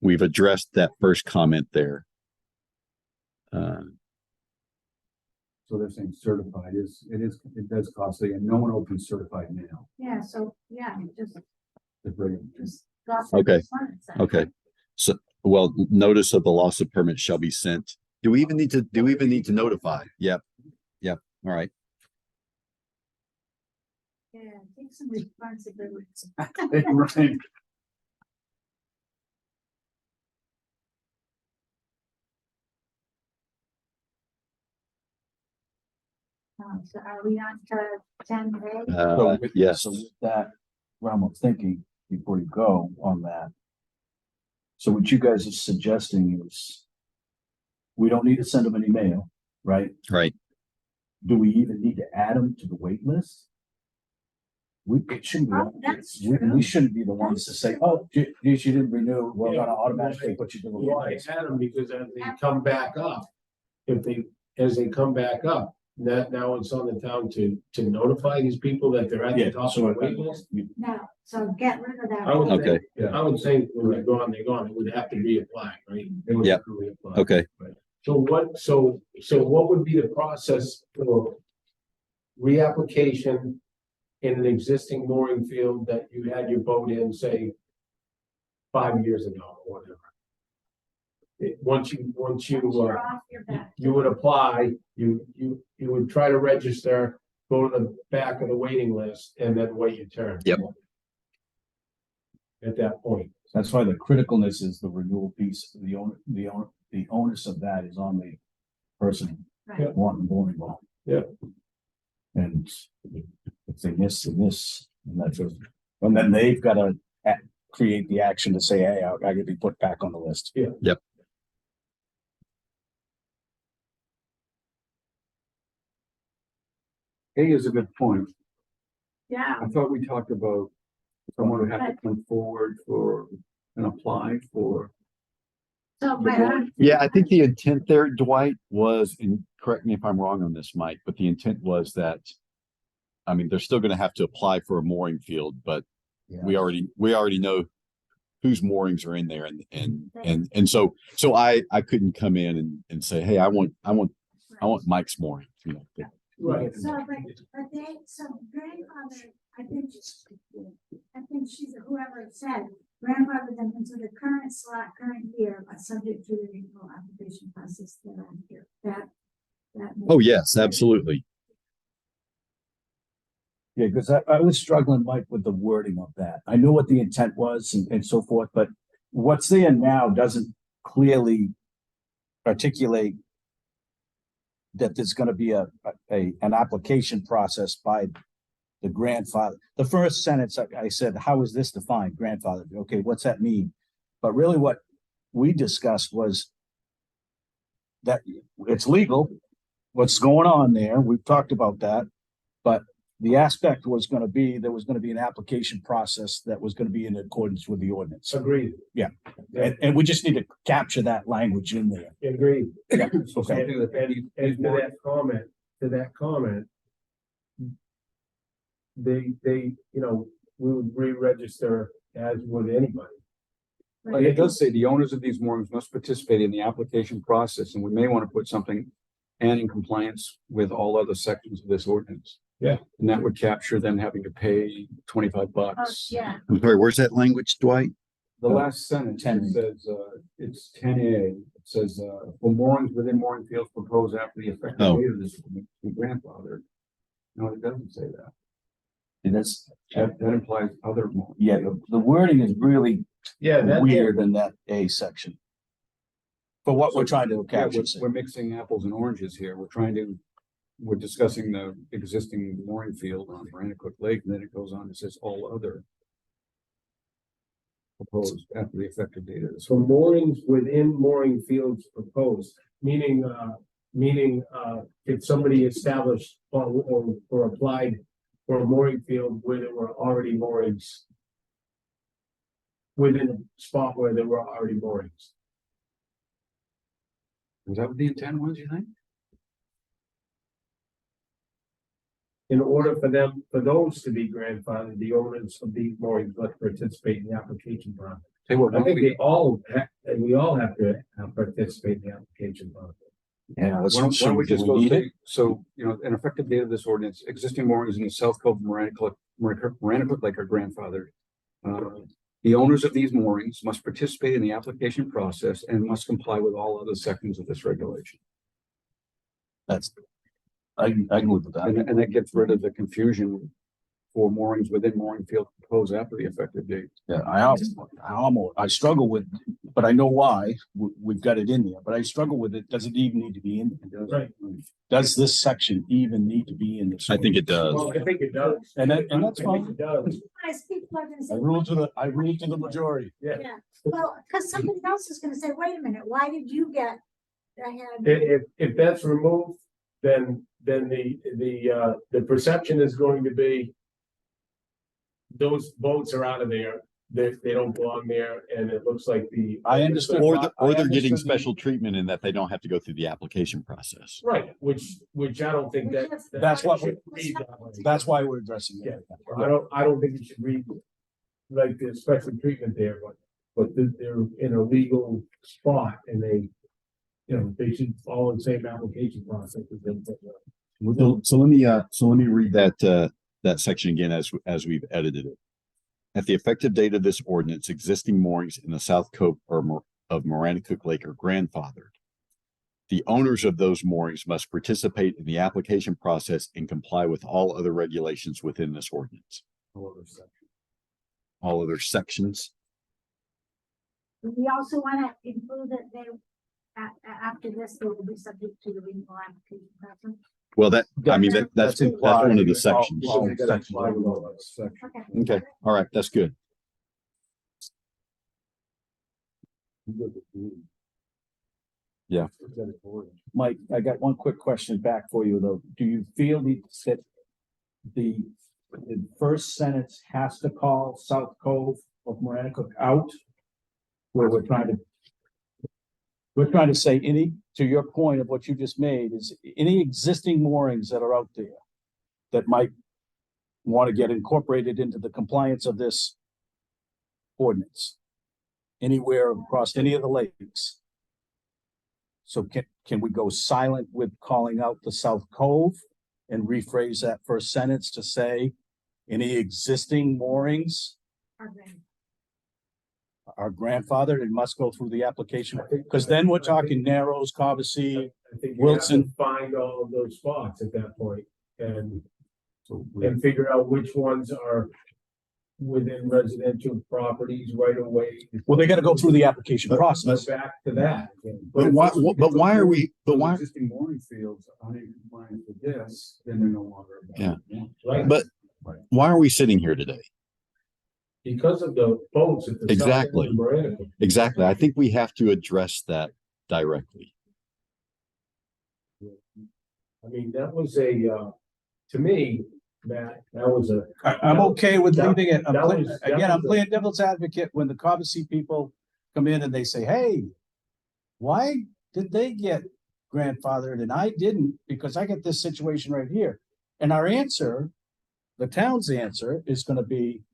S1: we've addressed that first comment there.
S4: So they're saying certified it does costly and no one opens certified now.
S3: Yeah, so, yeah, just
S4: It's very-
S3: drop.
S1: Okay.
S3: it.
S1: Okay, so, well, notice of the loss of permit shall be sent. Do we even need to notify? Yep, all right.
S3: Yeah, take some responsibility.
S4: Right.
S3: So are we on to 10A?
S5: So with-
S1: Yes,
S5: So with that realm of thinking, before you go on that. So what you guys are suggesting is. We don't need to send them any mail, right?
S1: right.
S5: Do we even need to add them to the wait list? It shouldn't be,
S3: Oh, that's
S5: we
S3: true.
S5: shouldn't be the ones to say, oh, you didn't renew, we're gonna automatically put you to the
S2: Well,
S5: wait
S2: I
S5: list.
S2: had them because as they come back up, as they come back up, that now it's on the town to notify these people that they're at the
S5: Yeah,
S2: top of
S5: so
S2: the wait list.
S3: No, so get rid of that.
S2: I would
S1: Okay.
S2: say, I would say when they're gone, they're gone. It would have to reapply, right? They would
S1: Yep.
S2: have to reapply.
S1: Okay,
S2: So what would be the process for reapplication in an existing mooring field that you had your boat in, say, 5 years ago or whatever? Once you,
S3: You're off your back.
S2: you would apply, you would try to register, go to the back of the waiting list and then wait your turn.
S1: Yep.
S2: At that point.
S5: That's why the criticalness is the renewal piece, the onus of that is on the person
S3: Right.
S5: wanting the mooring law.
S2: Yeah.
S5: And if they miss, and that's just, and then they've gotta create the action to say, hey, I gotta be put back on the list.
S2: Yeah.
S4: A is a good point.
S3: Yeah,
S4: I thought we talked about someone would have to come forward for and apply for.
S3: so my.
S1: yeah, I think the intent there, Dwight, was, and correct me if I'm wrong on this, Mike, but the intent was that. I mean, they're still gonna have to apply for a mooring field, but we already know whose moorings are in there and so I couldn't come in and say, hey, I want Mike's mooring, you know.
S2: Right.
S3: So, but they, so grandfather, I think she's, whoever it said, grandfather them into the current slot, current year, but subject to the renewal application process that I'm here, that.
S1: Oh, yes, absolutely.
S5: Yeah, because I was struggling, Mike, with the wording of that. I knew what the intent was and so forth, but what's there now doesn't clearly articulate that there's gonna be an application process by the grandfather. The first sentence, I said, how is this defined, grandfather? Okay, what's that mean? But really what we discussed was that it's legal, what's going on there. We've talked about that, but the aspect was gonna be, there was gonna be an application process that was gonna be in accordance with the ordinance.
S2: Agreed.
S5: And we just need to capture that language in there.
S2: Agreed.
S5: Okay.
S2: And to that comment. They, we would re-register as would anybody.
S4: But it does say the owners of these moorings must participate in the application process, and we may want to put something and in compliance with all other sections of this ordinance.
S2: Yeah.
S4: And that would capture them having to pay $25.
S3: Oh, yeah,
S1: I'm sorry, where's that language, Dwight?
S4: The last sentence,
S5: 10.
S4: it says, it's 10A, it says, for moorings within mooring fields proposed after the effective
S1: Oh.
S4: date of this grandfather. No, it doesn't say that.
S5: And that's,
S4: That implies other moorings.
S5: yeah, the wording is really
S2: Yeah,
S5: weird in that A section. For what we're trying to
S4: Yeah,
S5: capture.
S4: we're mixing apples and oranges here. We're discussing the existing mooring field on Maranacook Lake, and then it goes on, it says all other proposed after the effective date of this.
S2: So moorings within mooring fields proposed, meaning, if somebody established or applied for a mooring field where there were already moorings within a spot where there were already moorings.
S4: Was that what the intent was, you think?
S2: In order for those to be grandfathered, the owners of these moorings must participate in the application process.
S4: Tell you what,
S2: I
S4: why don't
S2: think
S4: we,
S2: they all, and we all have to participate in the application process.
S5: Yeah.
S4: why don't we just go say, so, an effective date of this ordinance, existing moorings in the South Cove of Maranacook Lake are grandfathered. The owners of these moorings must participate in the application process and must comply with all other sections of this regulation.
S5: I can live with that.
S4: And that gets rid of the confusion for moorings within mooring field proposed after the effective date.
S5: Yeah, I struggle with, but I know why. We've got it in there, but I struggle with it. Does it even need to be in there?
S2: Right.
S5: Does this section even need to be in this?
S1: I think it does.
S2: Well, I think it does.
S5: And that's
S2: I think
S5: fine.
S2: it does.
S3: As people are gonna say.
S5: I rule to the majority.
S3: Yeah, well, because somebody else is gonna say, wait a minute, why did you get ahead?
S2: If that's removed, then the perception is going to be those boats are out of there, they don't belong there, and it looks like
S5: I understood.
S1: Or,
S5: I
S1: or they're getting
S5: understood the-
S1: special treatment in that they don't have to go through the application process.
S2: Right, which I don't think that.
S5: That's what
S2: should read that way.
S5: That's why we're addressing it.
S2: I don't think it should read like the special treatment there, but they're in a legal spot and they should follow the same application process as them.
S1: So let me read that section again as we've edited it. At the effective date of this ordinance, existing moorings in the South Cove of Maranacook Lake are grandfathered. The owners of those moorings must participate in the application process and comply with all other regulations within this ordinance. All other sections.
S3: We also wanna include that they, after this, they will be subject to the legal application process.
S1: Well, that's
S5: That's
S1: one
S5: implied.
S1: of the sections.
S5: All
S2: They gotta comply with all that.
S3: Okay.
S1: Okay, all right, that's good. Yeah.
S5: Mike, I got one quick question back for you though. Do you feel that the first sentence has to call South Cove of Maranacook out? Where we're trying to say to your point of what you just made, is any existing moorings that are out there that might want to get incorporated into the compliance of this ordinance anywhere across any of the lakes. So can we go silent with calling out the South Cove and rephrase that first sentence to say any existing moorings are grandfathered and must go through the application? Because then we're talking Narrows, Cobussy.
S2: I think
S5: Wilson.
S2: you have to find all of those spots at that point and figure out which ones are within residential properties right away.
S5: Well, they got to go through the application
S2: But
S5: process.
S2: back to that.
S1: But why are we,
S4: Existing mooring fields aren't in compliance with this, then they're no longer.
S1: Yeah.
S2: Right,
S1: but why are we sitting here today?
S2: because of the boats at the. south end of
S1: Exactly.
S2: Maranacook.
S1: Exactly. I think we have to address that directly.
S2: I mean, that was to me, Matt, that was a.
S5: I'm okay with
S2: That-
S5: leaving it.
S2: that was- that
S5: I'm
S2: was a-
S5: playing devil's advocate when the Cobussy people come in and they say, hey, why did they get grandfathered and I didn't? Because I get this situation right here. And our answer, the town's answer is gonna be,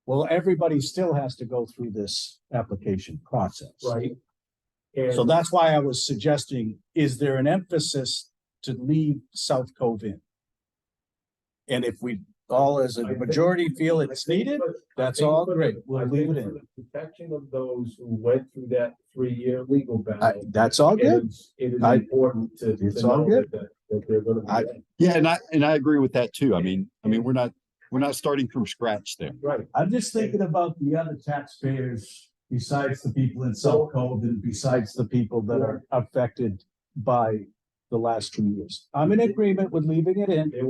S5: well, everybody still has to go through this application process.
S2: Right.
S5: So
S2: And
S5: that's why I was suggesting, is there an emphasis to leave South Cove in? And if we all as a
S2: I think-
S5: majority feel it's needed, that's all great. We'll leave it in.
S2: The protection of those who went through that 3-year legal battle.
S5: That's all good.
S2: It is
S5: I-
S2: important to
S5: It's
S2: know
S5: all good.
S2: that they're gonna
S5: I-
S2: be,
S1: Yeah, and I agree with that too. I mean, we're not starting from scratch there.
S2: right.
S5: I'm just thinking about the other taxpayers besides the people in South Cove and besides the people that are affected by the last 2 years. I'm in agreement with leaving it in.
S2: There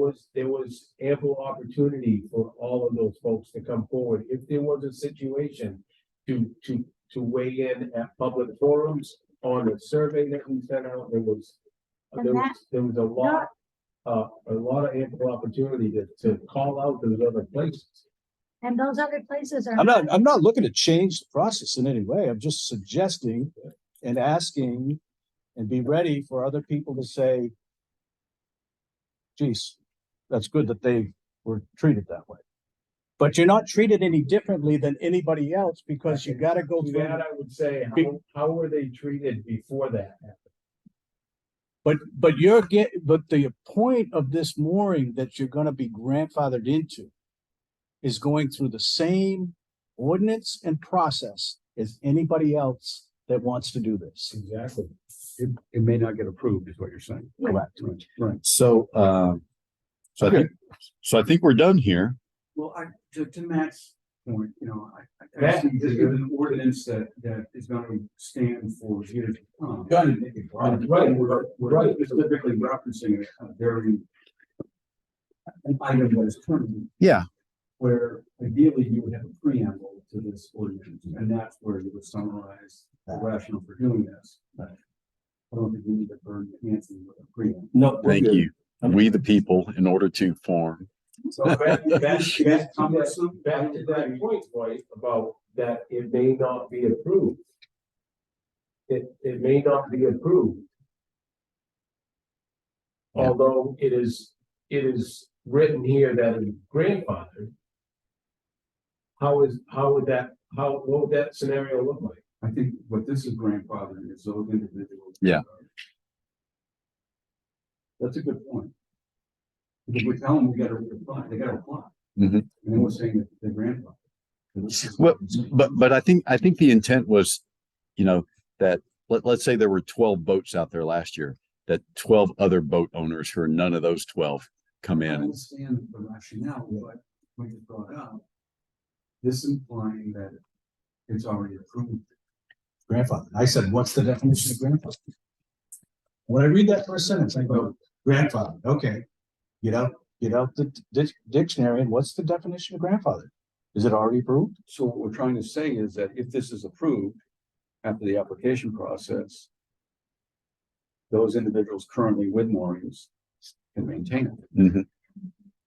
S2: was ample opportunity for all of those folks to come forward. If there was a situation to weigh in at public forums on the survey that we sent out, there was a lot of ample opportunity to call out those other places.
S3: And those other places are.
S5: I'm not looking to change the process in any way. I'm just suggesting and asking and be ready for other people to say, geez, that's good that they were treated that way. But you're not treated any differently than anybody else because you gotta go
S2: To
S5: through.
S2: that, I would say, how were they treated before that happened?
S5: But the point of this mooring that you're gonna be grandfathered into is going through the same ordinance and process as anybody else that wants to do this.
S2: Exactly.
S4: It may not get approved, is what you're saying.
S5: Correct.
S4: Right.
S1: So,
S5: Okay.
S1: I think we're done here.
S4: Well, to Matt's point, you know, I
S2: That-
S4: see there's an ordinance that is going to stand for years to come.
S2: Right,
S4: We're specifically referencing a very an item that is currently
S1: Yeah.
S4: where ideally you would have a preamble to this ordinance, and that's where you would summarize the rationale for doing this. I don't think we need to burn Nancy with a preamble.
S5: No.
S1: Thank you. We the people, in order to form.
S2: So back to that point, Dwight, about that it may not be approved. It may not be approved.
S1: Yeah.
S2: Although it is written here that it's grandfathered. What would that scenario look like?
S4: I think what this is grandfathering is those individuals.
S1: Yeah.
S4: That's a good point. Because we tell them we gotta apply, they gotta apply.
S1: Mhm.
S4: And then we're saying that they're grandfathered.
S1: Well, but I think the intent was, you know, that let's say there were 12 boats out there last year, that 12 other boat owners who are none of those 12 come
S4: I
S1: in.
S4: understand the rationale, but when you brought up, this implying that it's already approved.
S5: Grandfather. I said, what's the definition of grandfather? When I read that first sentence, I go, grandfather, okay. Get out the dictionary and what's the definition of grandfather? Is it already approved?
S4: So what we're trying to say is that if this is approved after the application process, those individuals currently with moorings can maintain it.
S1: Mhm.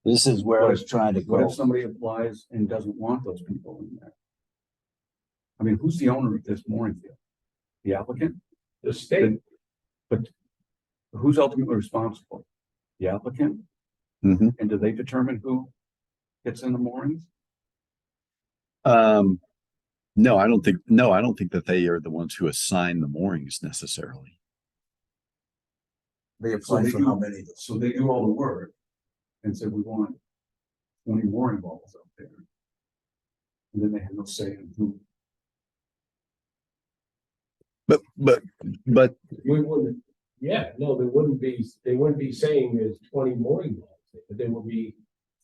S5: This is where I was trying to
S4: What
S5: go.
S4: if somebody applies and doesn't want those people in there? I mean, who's the owner of this mooring field? The applicant?
S2: The state,
S4: But who's ultimately responsible? The applicant?
S1: Mhm.
S4: And do they determine who gets in the moorings?
S1: No, I don't think that they are the ones who assign the moorings necessarily.
S5: They
S4: So they do- So they do all the work and say, we want 20 mooring balls up there. And then they have no say in who.
S1: But
S2: we wouldn't, they wouldn't be saying there's 20 mooring balls, but there would be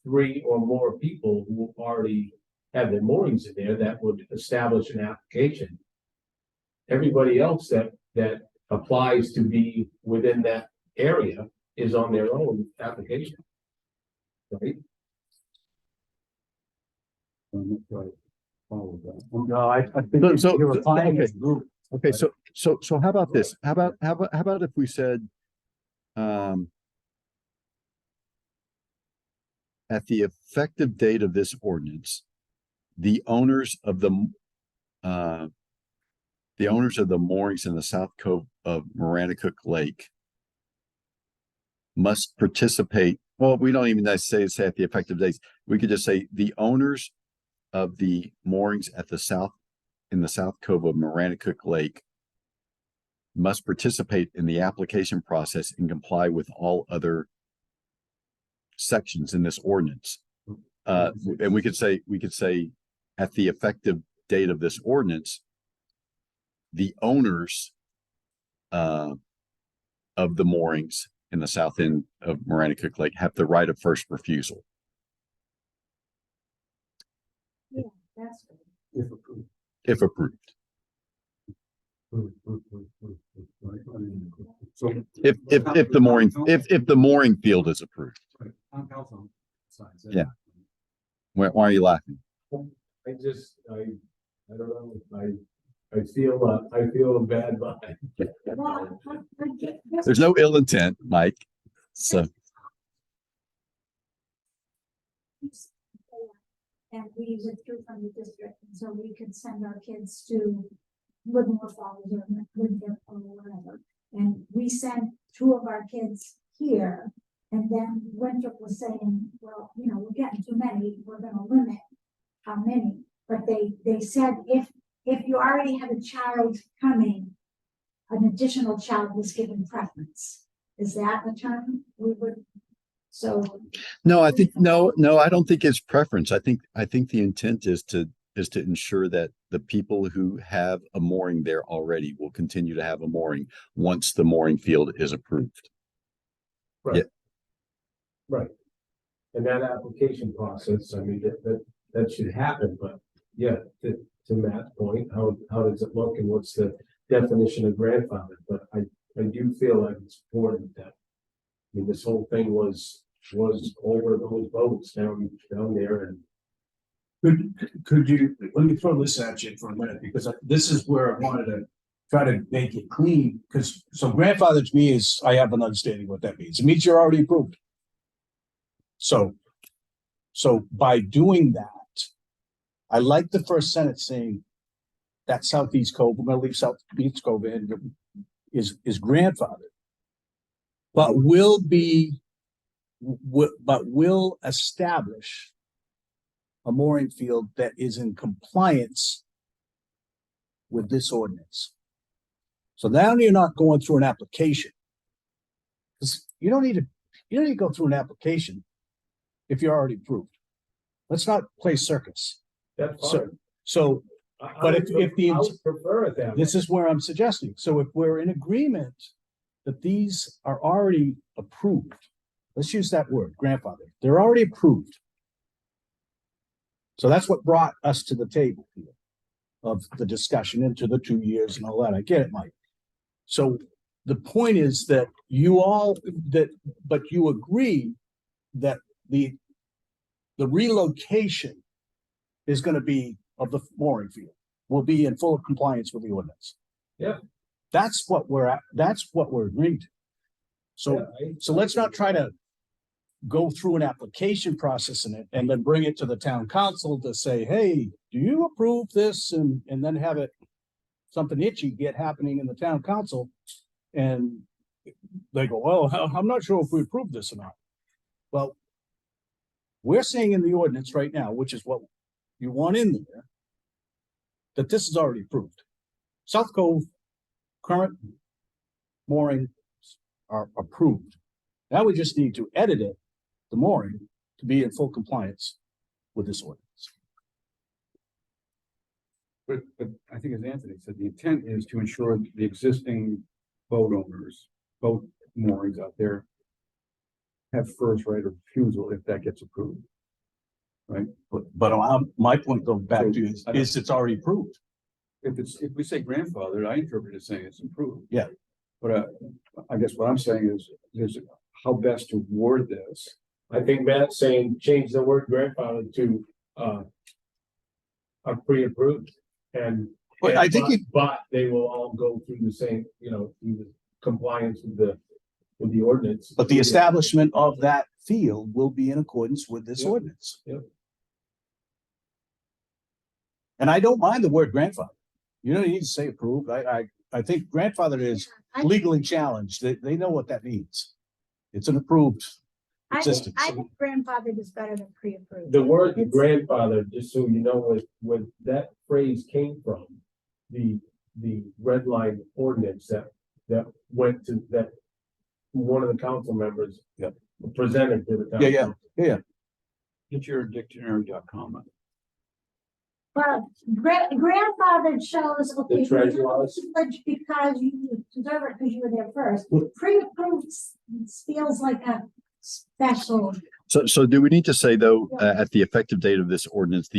S2: 3 or more people who already have their moorings in there that would establish an application. Everybody else that applies to be within that area is on their own application. Right?
S4: I'm not sure I follow that.
S5: No, I think
S1: So-
S5: you're
S1: so-
S5: applying
S1: okay.
S5: as a group.
S1: okay, so how about this? How about if we said, at the effective date of this ordinance, the owners of the moorings in the South Cove of Maranacook Lake must participate. Well, we don't even say at the effective dates. We could just say the owners of the moorings in the South Cove of Maranacook Lake must participate in the application process and comply with all other sections in this ordinance. And we could say at the effective date of this ordinance, the owners of the moorings in the south end of Maranacook Lake have the right of first refusal.
S3: That's good.
S4: If approved.
S1: if approved.
S4: So.
S1: If the mooring, if the mooring field is approved.
S4: Town council signs it.
S1: Yeah. Why are you laughing?
S2: I don't know, I feel a bad vibe.
S3: Well,
S1: There's no ill intent, Mike. So,
S3: And we withdrew from the district, and so we could send our kids to Livermore Falls or Winthrop or whatever. And we sent 2 of our kids here, and then Winthrop was saying, well, you know, we're getting too many, we're gonna limit how many. But they said if you already had a child coming, an additional child was given preference. Is that a term we would, so?
S1: no, I don't think it's preference. I think the intent is to ensure that the people who have a mooring there already will continue to have a mooring once the mooring field is approved.
S2: Right. Right. And that application process, I mean, that should happen, but yeah, to Matt's point, how does it look and what's the definition of grandfather? But I do feel like it's important that, I mean, this whole thing was over those boats down there and
S6: Could you, let me throw this at you for a minute, because this is where I wanted to try to make it clean, because, so grandfather to me is, I have an understanding what that means. It means you're already approved. So by doing that, I like the first sentence saying that Southeast Cove, we're gonna leave Southeast Cove in, is grandfathered. But will establish a mooring field that is in compliance with this ordinance. So now you're not going through an application. Because you don't need to go through an application if you're already approved. Let's not play circus.
S2: that's fine.
S6: So but if the-
S2: I would prefer it that way.
S6: this is where I'm suggesting. So if we're in agreement that these are already approved, let's use that word, grandfather, they're already approved. So that's what brought us to the table here of the discussion into the 2 years and all that. I get it, Mike. So the point is that but you agree that the relocation is going to be of the mooring field will be in full compliance with the ordinance.
S2: Yeah.
S6: That's what we're at. That's what we're agreeing to. So so let's not try to go through an application process in it and then bring it to the town council to say, hey, do you approve this? And then have it something itchy get happening in the town council. And they go, well, I'm not sure if we approve this or not. Well, we're saying in the ordinance right now, which is what you want in there, that this is already approved. South Cove current moorings are approved. Now we just need to edit it, the mooring, to be in full compliance with this ordinance.
S4: But I think as Anthony said, the intent is to ensure the existing boat owners, boat moorings out there have first right of refusal if that gets approved. Right?
S6: But my point goes back to is it's already approved.
S4: If we say grandfather, I interpret it as saying it's approved.
S6: Yeah.
S4: But I guess what I'm saying is how best to word this.
S2: I think Matt's saying change the word grandfather to are pre-approved and.
S6: But I think
S2: but they will all go through the same, through the compliance with the ordinance.
S6: But the establishment of that field will be in accordance with this
S2: Yep.
S6: ordinance.
S2: Yep.
S6: And I don't mind the word grandfather. You don't need to say approved. I think grandfather is legally challenged. They know what that means. It's an approved existence.
S3: I think grandfathered is better than pre-approved.
S2: The word
S3: It's-
S2: grandfather, just so you know, where that phrase came from, the red line ordinance that went to that one of the council members.
S6: Yep.
S2: Presented to the town.
S6: Yeah,
S2: council.
S4: Get your dictionary.com.
S3: Well, grandfathered shows, okay,
S2: The treasurer.
S3: because you deserve it because you were there first. Pre-approved feels like a special.
S1: So do we need to say though, at the effective date of this ordinance,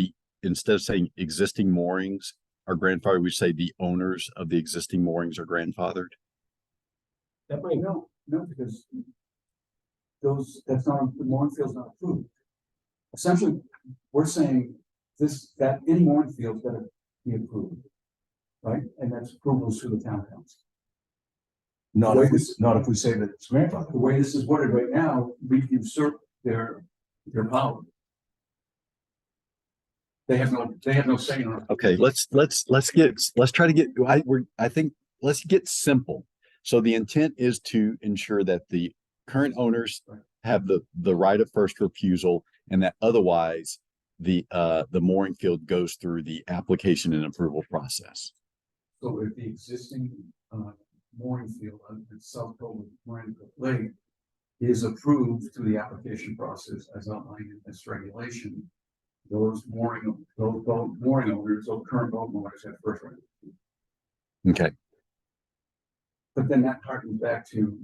S1: instead of saying existing moorings, are grandfathered, we say the owners of the existing moorings are grandfathered.
S2: That might
S4: No, because that's not, the mooring field's not approved. Essentially, we're saying that any mooring field's gotta be approved. Right? And that's approvals through the town council.
S5: Not if we say that it's grandfathered.
S4: The way this is worded right now, we usurp their power. They have no say in it.
S1: Okay, let's try to get, I think, let's get simple. So the intent is to ensure that the current owners have the right of first refusal, and that otherwise the mooring field goes through the application and approval process.
S4: So if the existing mooring field on the South Cove Marine Lake is approved through the application process as outlined in this regulation, those mooring owners, those current boat owners have first right.
S1: Okay,
S4: But then that harkens back to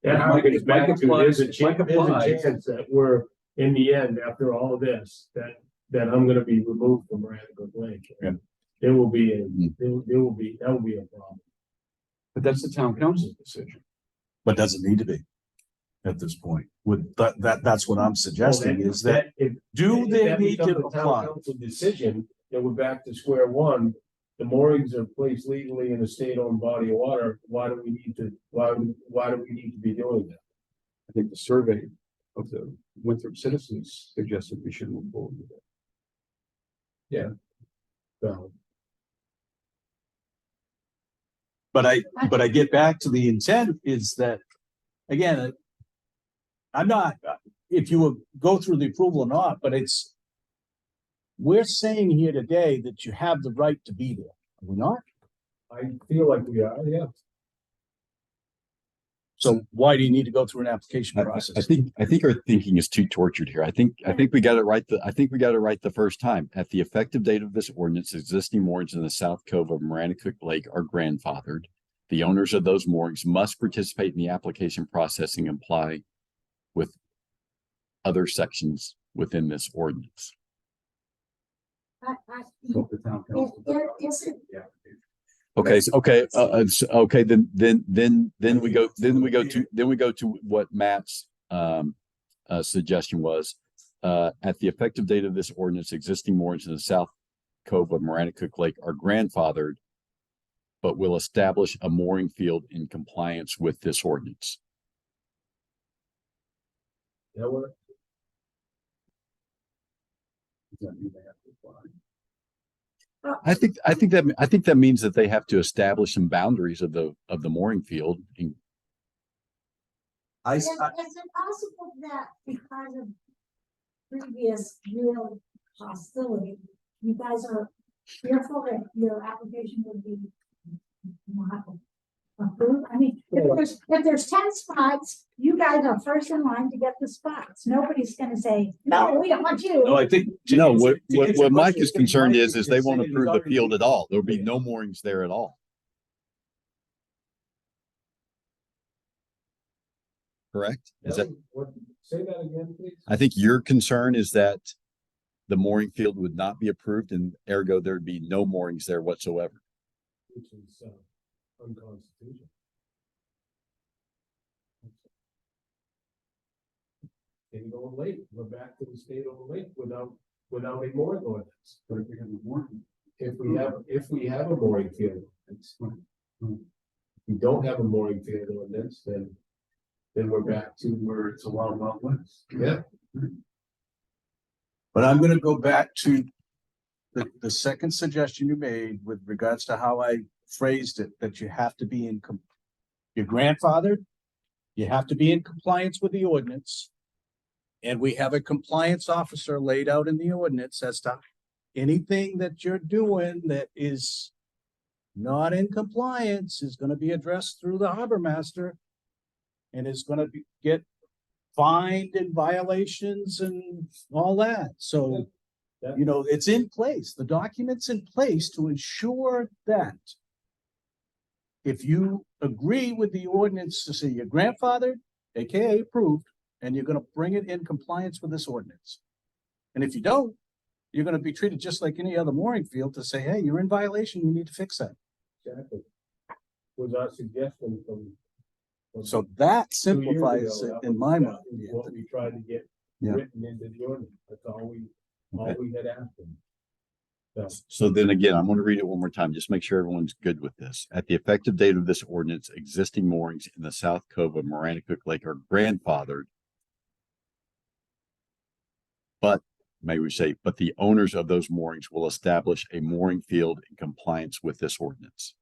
S2: That
S4: Mike,
S2: harkens back
S4: Mike
S2: to, there's a
S4: applies-
S2: chance,
S4: Mike
S2: there's a
S4: applies.
S2: chance that we're, in the end, after all of this, that I'm gonna be removed from Radical Lake.
S1: Yeah.
S2: There will be,
S1: Mm.
S2: there will be, that will be a problem.
S4: but that's the town council's decision.
S5: But does it need to be at this point? With that's what I'm suggesting is that,
S2: if-
S5: do
S2: if
S5: they
S2: that
S5: need
S2: becomes
S5: to
S2: a town
S5: apply?
S2: council decision, then we're back to square one. The moorings are placed legally in a state-owned body of water. Why do we need to be doing that?
S4: I think the survey of the Winthrop citizens suggested we should move forward with it.
S2: So,
S5: But I get back to the intent is that, again, I'm not, if you would go through the approval or not, but we're saying here today that you have the right to be there, are we not?
S2: I feel like we are, yeah.
S5: So why do you need to go through an application
S1: I
S5: process?
S1: think our thinking is too tortured here. I think we got it right. I think we got it right the first time. At the effective date of this ordinance, existing moorings in the South Cove of Maranacook Lake are grandfathered. The owners of those moorings must participate in the application process and comply with other sections within this ordinance.
S4: So if the town council. Yeah.
S1: Okay, then we go to what Matt's suggestion was. At the effective date of this ordinance, existing moorings in the South Cove of Maranacook Lake are grandfathered, but will establish a mooring field in compliance with this ordinance.
S2: That work?
S4: Does that mean they have to apply?
S1: I think that means that they have to establish some boundaries of the mooring field.
S3: Is it possible that because of previous real hostility, you guys are fearful that your application would be not approved? I mean, if there's 10 spots, you guys are first in line to get the spots. Nobody's gonna say, no, we don't want you.
S5: No, I think.
S1: No, what Mike is concerned
S5: Mike
S1: is they won't
S5: saying
S1: approve the
S5: already-
S1: field at all. There'll be no moorings there at all. Correct? Is that,
S2: Say that again, please?
S1: I think your concern is that the mooring field would not be approved and ergo there'd be no moorings there whatsoever.
S2: Which is unconstitutional. State-owned lake, we're back to the state-owned lake without a mooring ordinance.
S4: But if we have a mooring.
S2: If we have a mooring field, ordinance, if we don't have a mooring field ordinance, then we're back to where it's a wild west. Yeah.
S5: But I'm gonna go back to the second suggestion you made with regards to how I phrased it, that you have to be your grandfathered, you have to be in compliance with the ordinance. And we have a compliance officer laid out in the ordinance as to anything that you're doing that is not in compliance is gonna be addressed through the harbor master. And is gonna get fined and violations and all that, so.
S2: Yeah.
S5: You know, it's in place, the document's in place to ensure that. If you agree with the ordinance to say your grandfather, AKA approved, and you're gonna bring it in compliance with this ordinance. And if you don't,
S6: you're gonna be treated just like any other mooring field to say, hey, you're in violation, you need to fix that.
S2: Exactly. Was our suggestion from.
S6: So that
S2: 2 years
S6: simplifies
S2: ago,
S6: it
S2: that
S6: in
S2: was
S6: my mind.
S2: exactly what we tried to get
S5: Yeah.
S2: written into the ordinance. That's all we had asked them. So,
S1: So then again, I'm going to read it one more time, just make sure everyone's good with this. At the effective date of this ordinance, existing moorings in the South Cove of Maranacook Lake are grandfathered. But may we say, but the owners of those moorings will establish a mooring field in compliance with this ordinance.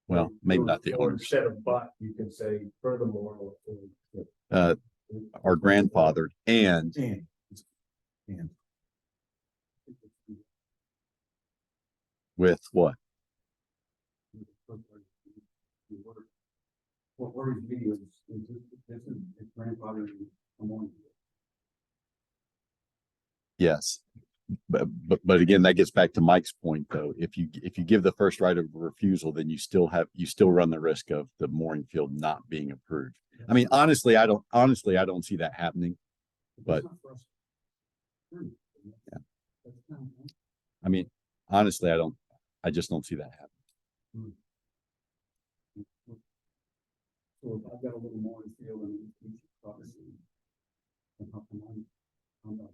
S1: Well, maybe not the
S2: or
S1: owners,
S2: Instead of but, you can say furthermore.
S1: are grandfathered and
S5: And
S1: with what?
S4: What worries me is this is grandfather.
S1: Yes. But again, that gets back to Mike's point, though. If you give the first right of refusal, then you still run the risk of the mooring field not being approved. I mean, honestly, I don't see that happening. But I mean, honestly, I just don't see that happening.
S4: So if I've got a little more in field and we should probably see. And how come I'm not.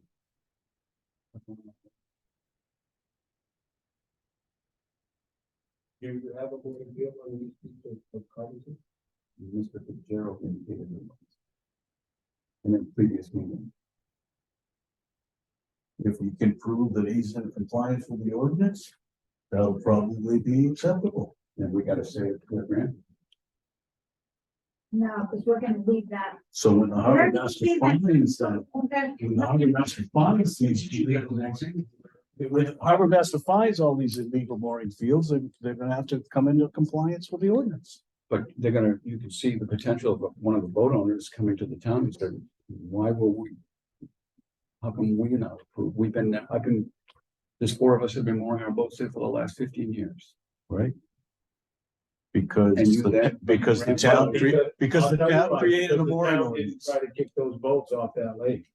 S2: Do you have a board of deal on these pieces of cottages?
S4: Mr. Fitzgerald indicated it. In a previous meeting.
S5: if we can prove that he's in compliance with the ordinance, that'll probably be acceptable.
S4: And we gotta say it to the grant.
S3: No, because we're gonna leave that.
S5: So when the harbor master finds,
S3: Okay.
S5: when the harbor master finds these,
S6: When harbor master finds all these illegal mooring fields, they're gonna have to come into compliance with the ordinance.
S4: But you can see the potential of one of the boat owners coming to the town and said, why were we? How come we not approved? There's 4 of us have been mooring our boats there for the last 15 years.
S5: right? Because,
S4: And you then-
S5: because the town, because the town created a
S2: Because the
S5: mooring
S2: town didn't
S5: ordinance.
S2: Try to kick those boats off that lake.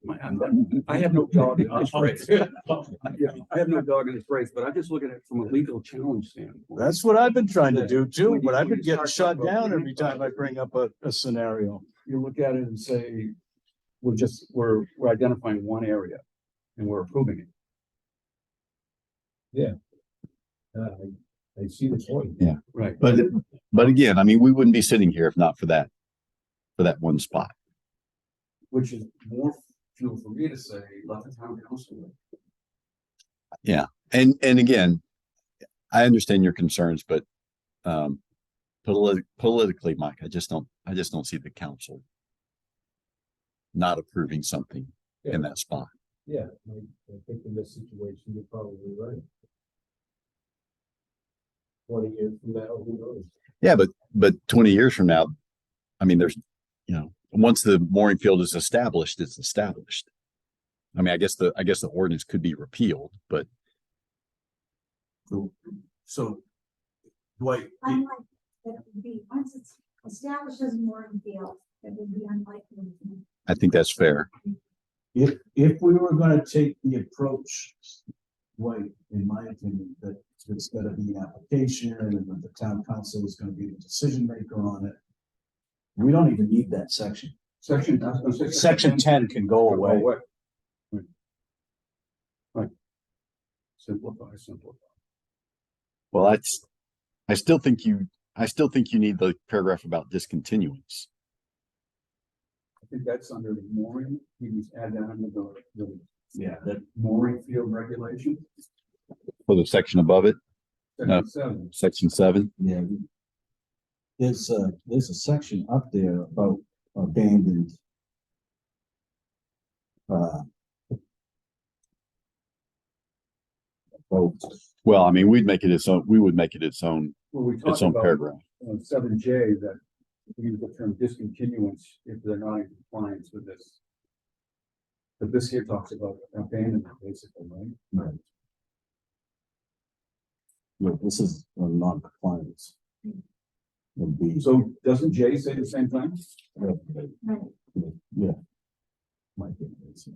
S4: I have no dog in this race. I have no dog in this race, but I'm just looking at it from a legal challenge standpoint.
S6: That's what I've been trying to do too, but I've been getting shut down every time I bring up a scenario.
S4: You look at it and say, we're identifying one area and we're approving it.
S2: I see the point.
S4: Right.
S1: But again, I mean, we wouldn't be sitting here if not for that one spot.
S4: Which is more fuel for me to say, let the town council.
S1: And again, I understand your concerns, but politically, Mike, I just don't see the council not approving something in that spot.
S2: Yeah, I think in this situation, you're probably right. 20 years from now, who knows?
S1: Yeah, but 20 years from now, I mean, once the mooring field is established, it's established. I mean, I guess the ordinance could be repealed, but
S5: So, Dwight,
S3: Unlike, that it would be, once it's established as a mooring field, it would be unlikely.
S1: I think that's fair.
S5: if we were gonna take the approach, Dwight, in my opinion, that it's gotta be an application and that the town council is gonna be the decision maker on it. We don't even need that section.
S6: Section 10 can go away.
S4: Right. Simplify.
S1: Well, I still think you need the paragraph about discontinuance.
S4: I think that's under the mooring, you just add that under the
S5: That
S4: mooring field regulation.
S1: For the section above it,
S4: Section 7.
S1: section 7.
S5: Yeah. There's a section up there about abandoned. Boats.
S1: Well, I mean, we would make it its own
S4: Well, we talked about
S1: paragraph.
S4: 7J that we use the term discontinuance if they're not in compliance with this. But this here talks about abandonment, basically, right?
S5: Right. Look, this is a non-compliance. Would be.
S4: So doesn't J say the same thing?
S5: Yeah. Might be, it's,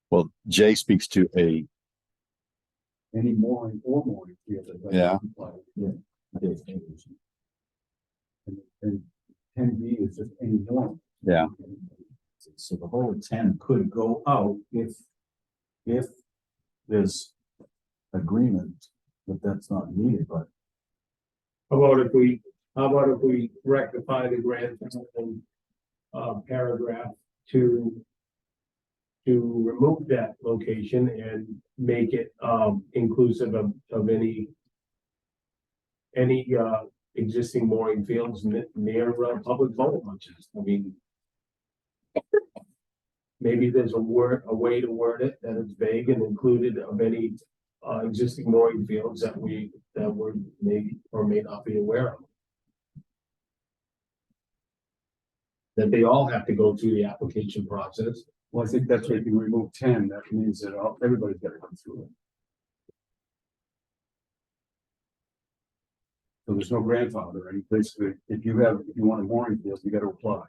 S1: Well, Jay speaks to a,
S4: Any mooring or mooring field. that doesn't
S1: Yeah.
S4: comply with And 10B is just any mooring.
S1: Yeah.
S5: So the whole ten could go out if there's agreement that that's not needed, but
S2: How about if we rectify the grandfathering paragraph to remove that location and make it inclusive of any existing mooring fields near public boat launches. I mean, maybe there's a way to word it that is vague and included of any existing mooring fields that we're maybe or may not be aware of. That they all have to go through the application process.
S4: Well, I think that's where you can remove 10. That means that everybody's got to go through it. So there's no grandfather, and basically, if you want a mooring field, you got to apply.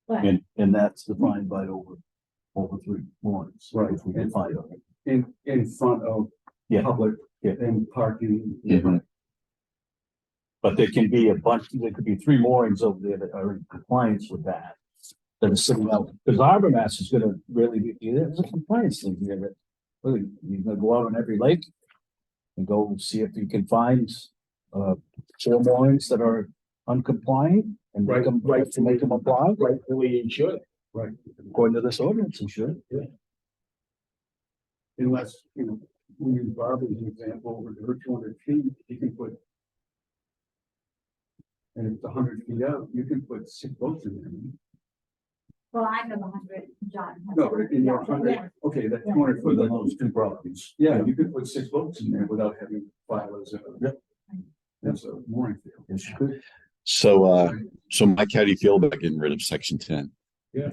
S3: But
S5: and that's defined by over three moorings.
S4: Right.
S5: If we can find it.
S4: In front of
S5: Yeah.
S4: public
S5: Yeah.
S4: and parking.
S1: Mhm.
S5: But there can be there could be three moorings over there that are in compliance with that. That are sitting out, because Harbor Master is gonna really be, there's a compliance thing here that, really, you're gonna go out on every lake. And go see if you can find, 4 moorings that are uncompliant and make them, to make them apply.
S2: Rightfully, you should.
S4: Right.
S5: According to this ordinance, you should.
S4: Unless, we use Barbara's example, over her 200 feet, you can put. And it's 100 feet out, you can put 6 boats in there.
S3: well, I have 100, John. has
S4: No,
S3: 100.
S4: in your
S3: Yeah,
S4: 100,
S3: yeah.
S4: okay, that 200 foot,
S5: Within those two properties.
S4: yeah, you could put 6 boats in there without having to file as a.
S5: Yep.
S4: That's a mooring field.
S5: Yes, you could.
S1: so Mike, how do you feel about getting rid of section 10?
S2: Yeah.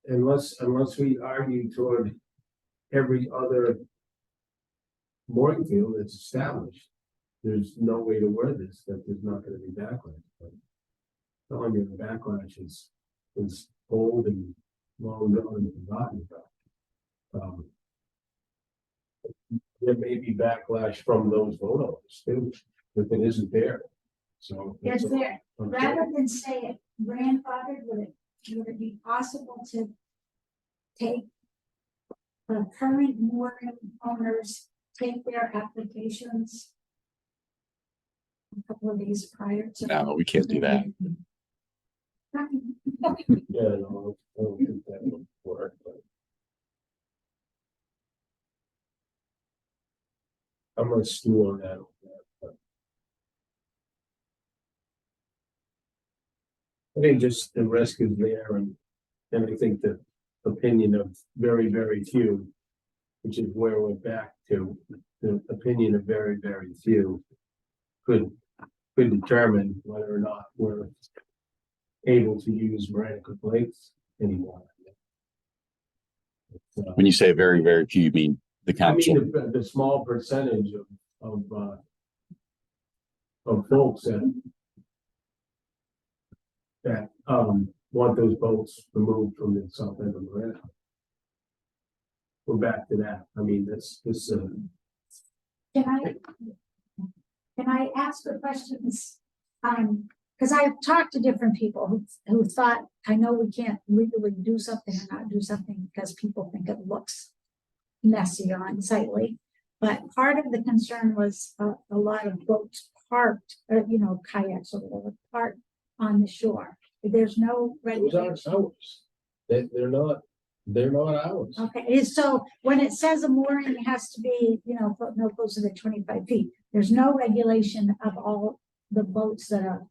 S2: Unless we argue toward every other mooring field that's established, there's no way to word this, that there's not gonna be backlash. But telling you the backlash is old and long known and forgotten about. There may be backlash from those vote owners too, if it isn't there, so.
S3: Is there,
S2: I'm
S3: rather than say it grandfathered, would it be possible to take the current mooring owners, take their applications a couple of days prior to?
S1: No, we can't do that.
S2: Yeah, no, I don't think that would work, but. I'm gonna stew on that. I think just the risk is there and I think the opinion of very, very few, which is where we're back to, the opinion of very, very few could determine whether or not we're able to use Maranicuck Lakes anymore.
S1: When you say very, very few, you mean the
S2: I mean,
S1: council?
S2: the small percentage of folks that want those boats removed from the south end of Marina. We're back to that. I mean, this,
S3: Can I ask a question? Because I've talked to different people who thought, I know we can't legally do something or not do something because people think it looks messy or unsightly. But part of the concern was a lot of boats parked, kayaks or whatever, parked on the shore. There's no
S2: those aren't
S3: regulation.
S2: ours. They're not ours.
S3: Okay, so when it says a mooring has to be, no closer than 25 feet, there's no regulation of all the boats that are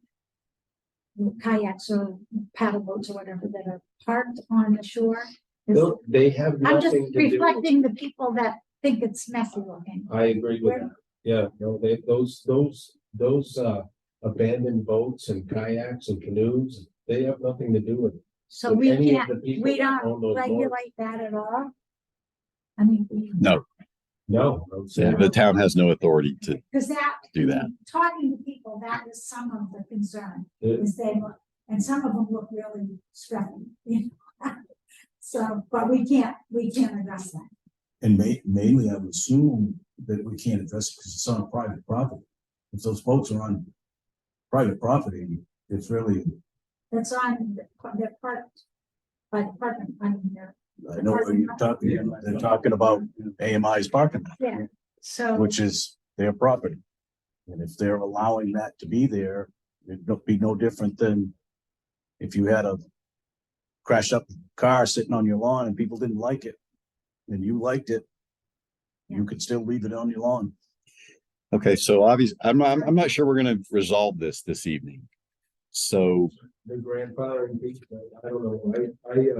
S3: kayaks or paddle boats or whatever that are parked on the shore.
S2: They have
S3: I'm just
S2: nothing to do.
S3: reflecting the people that think it's messy looking.
S2: I agree with that. Yeah, no, those abandoned boats and kayaks and canoes, they have nothing to do with it.
S3: So
S2: with
S3: we
S2: any of
S3: can't,
S2: the people
S3: we
S2: that
S3: don't
S2: own those boats.
S3: regulate that at all. I mean,
S1: No,
S2: No. I would say
S1: yeah,
S2: no.
S1: the town has no authority to
S3: because that.
S1: do that.
S3: Talking to people, that is some of the concern,
S2: Yeah.
S3: is they And some of them look really scruffy, you know. So, but we can't address that.
S6: And mainly, I would assume that we can't address it because it's on private property. If those boats are on private property, it's really,
S3: That's on the part, by department, I mean,
S6: I know what you're talking, they're talking about AMI's parking lot,
S3: yeah, so.
S6: which is their property. And if they're allowing that to be there, it'd be no different than if you had a crashed up car sitting on your lawn and people didn't like it, and you liked it, you could still leave it on your lawn.
S1: Okay, so obviously, I'm not sure we're gonna resolve this evening. So,
S2: The grandfathering piece, I don't know, I need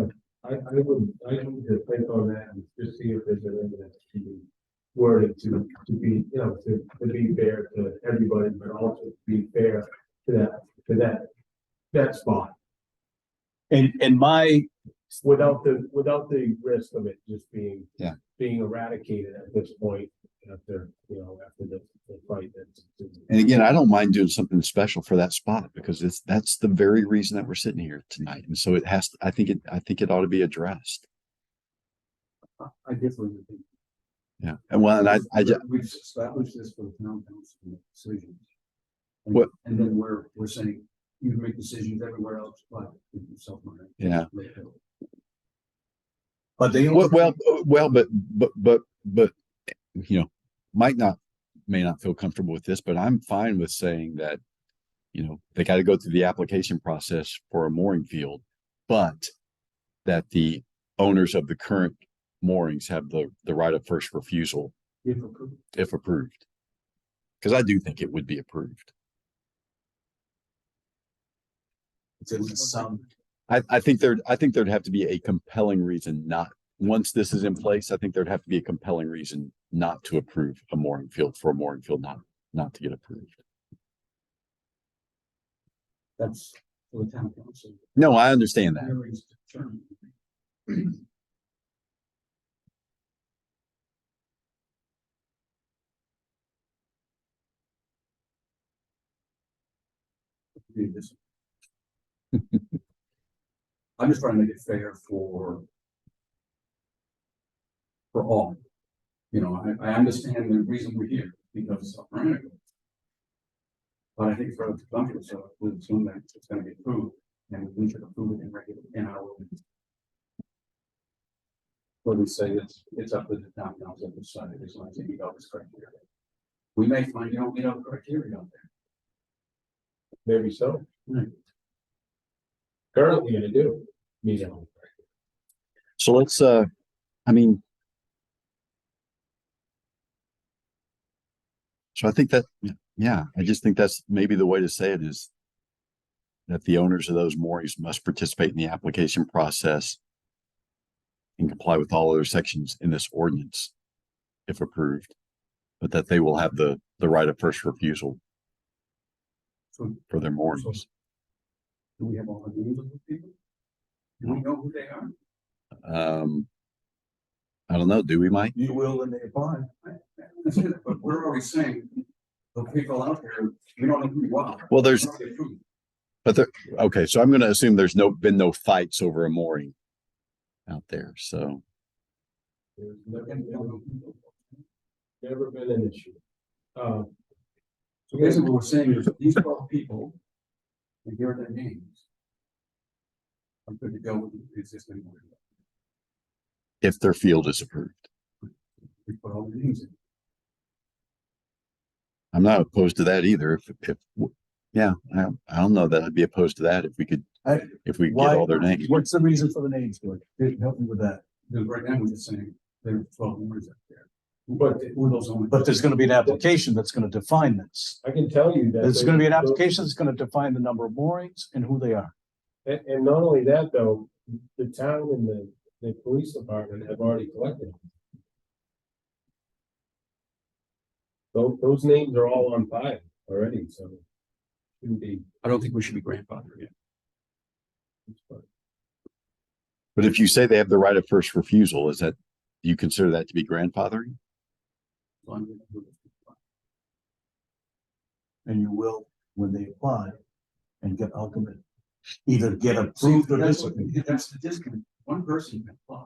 S2: to think on that and just see if there's anything that can be worded to be, you know, to be fair to everybody, but also to be fair to that spot.
S6: And my,
S2: Without the risk of it just being.
S1: Yeah.
S2: Being eradicated at this point after the fight that's.
S1: and again, I don't mind doing something special for that spot because that's the very reason that we're sitting here tonight. And so it has, I think it ought to be addressed.
S4: I definitely think.
S1: Yeah, and well, and I just,
S4: We've established this for the town council to make decisions.
S1: What-
S4: And then we're saying, you can make decisions everywhere else, but yourself.
S1: Yeah.
S6: but they.
S1: well, but, you know, may not feel comfortable with this, but I'm fine with saying that, you know, they got to go through the application process for a mooring field, but that the owners of the current moorings have the right of first refusal if approved. Because I do think it would be approved.
S6: It's at least some.
S1: I think there'd have to be a compelling reason not, once this is in place, I think there'd have to be a compelling reason not to approve a mooring field for a mooring field not to get approved.
S4: That's for the town council.
S1: No, I understand that.
S4: Hearings to determine. Do this. I'm just trying to make it fair for all. You know, I understand the reason we're here because of Veronica. But I think it's relatively comfortable, so we'll assume that it's gonna be approved and we should approve it in our ordinance. Where we say it's up to the town council to decide as long as they meet all this criteria. We may find you don't meet all the criteria out there.
S2: Maybe so.
S4: Right.
S2: Currently, I do.
S1: So let's, I mean. So I think that, yeah, I just think that's maybe the way to say it is that the owners of those moorings must participate in the application process and comply with all other sections in this ordinance, if approved, but that they will have the right of first refusal for their moorings.
S4: Do we have all the names of the people? Do we know who they are?
S1: I don't know, do we, Mike?
S6: You will when they apply.
S4: But we're already saying, the people out there, we don't know who you are.
S1: Well, there's,
S4: It's already approved.
S1: but there, okay, so I'm gonna assume there's been no fights over a mooring out there, so.
S2: There's never been an issue.
S4: So basically what we're saying is these 12 people, and here are their names. I'm good to go with the existing one.
S1: If their field is approved,
S4: We put all the names in.
S1: I'm not opposed to that either. Yeah, I don't know that I'd be opposed to that if we could get
S6: Why-
S1: all their names.
S6: What's the reason for the names, George? Help me with that.
S4: Because right now we're just saying there are 12 owners out there.
S2: But
S4: Who are those owners?
S6: But there's gonna be an application that's gonna define this.
S2: I can tell you that.
S6: There's gonna be an application that's gonna define the number of moorings and who they are.
S2: And not only that, though, the town and the police department have already collected. Those names are all on file already, so. Shouldn't be.
S4: I don't think we should be grandfathered yet.
S1: But if you say they have the right of first refusal, do you consider that to be grandfathering?
S6: And you will when they apply and get ultimate either get approved or
S4: That's
S6: disapprove.
S4: that's the disconnect. One person can apply.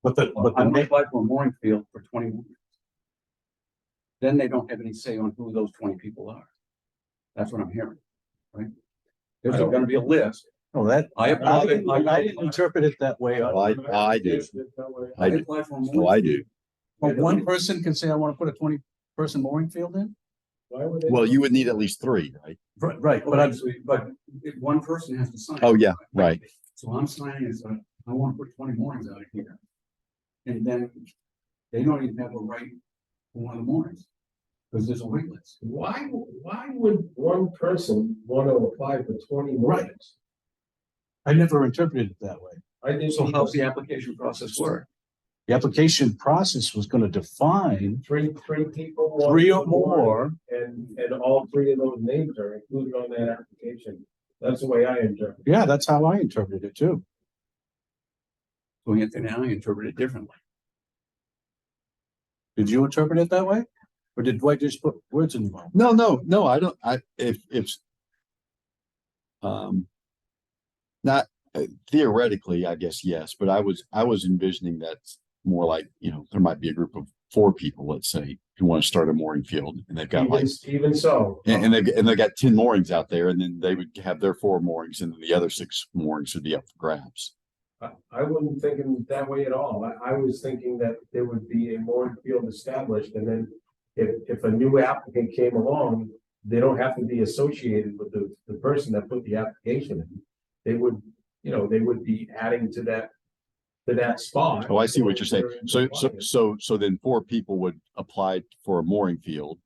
S6: But the, but
S4: I'm
S6: the,
S4: gonna apply for a mooring field for 20 moorings. Then they don't have any say on who those 20 people are. That's what I'm hearing, right? There's gonna be a list.
S6: no, that,
S4: I
S6: I
S4: applied-
S6: didn't interpret it that way.
S1: Oh, I do.
S4: I
S1: I do.
S4: applied for a
S1: Oh,
S4: mooring.
S1: I do.
S6: But one person can say, I want to put a 20-person mooring field in?
S2: Why would they?
S1: Well, you would need at least three, right?
S6: Right,
S4: But one person has to sign.
S1: Oh, yeah, right.
S4: So I'm signing as I want to put 20 moorings out here. And then they don't even have a right for one of the moorings. Because there's a wait list.
S2: Why would one person want to apply for 20 moorings?
S6: I never interpreted it that way.
S2: I think
S4: So how's the application process work?
S6: The application process was gonna define
S2: three people. want
S6: 3 or
S2: to apply,
S6: more.
S2: And all three of those names are included on that application. That's the way I interpret it.
S6: Yeah, that's how I interpreted it too.
S4: So Anthony and I interpret it differently.
S6: Did you interpret it that way? Or did Dwight just put words in your mouth?
S1: No, I don't, if. Not theoretically, I guess, yes, but I was envisioning that more like, there might be a group of 4 people, let's say, who want to start a mooring field and they've got like,
S2: Even so.
S1: and they've got 10 moorings out there, and then they would have their 4 moorings and then the other 6 moorings would be up for grabs.
S2: I wasn't thinking that way at all. I was thinking that there would be a mooring field established, and then if a new applicant came along, they don't have to be associated with the person that put the application in. They would, they would be adding to that spot.
S1: Oh, I see what you're saying. So then 4 people would apply for a mooring field.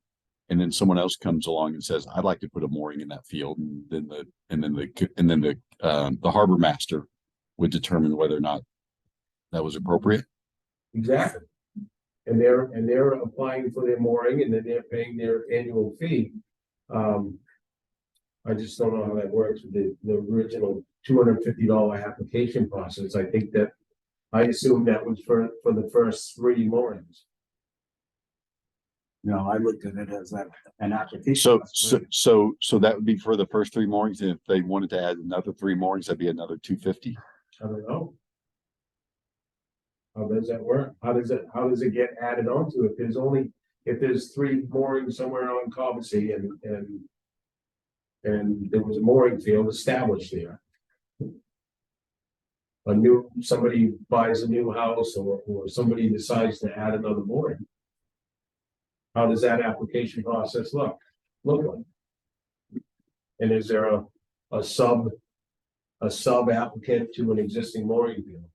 S1: And then someone else comes along and says, I'd like to put a mooring in that field. And then the harbor master would determine whether or not that was appropriate.
S2: Exactly. And they're applying for their mooring, and then they're paying their annual fee. I just don't know how that works with the original $250 application process. I assume that was for the first 3 moorings.
S6: No, I looked at it as an application.
S1: So that would be for the first 3 moorings. And if they wanted to add another 3 moorings, that'd be another $250.
S2: I don't know. How does that work? How does it get added onto if there's 3 moorings somewhere on Cobussy and there was a mooring field established there? Somebody buys a new house or somebody decides to add another mooring. How does that application process look like? And is there a sub applicant to an existing mooring field?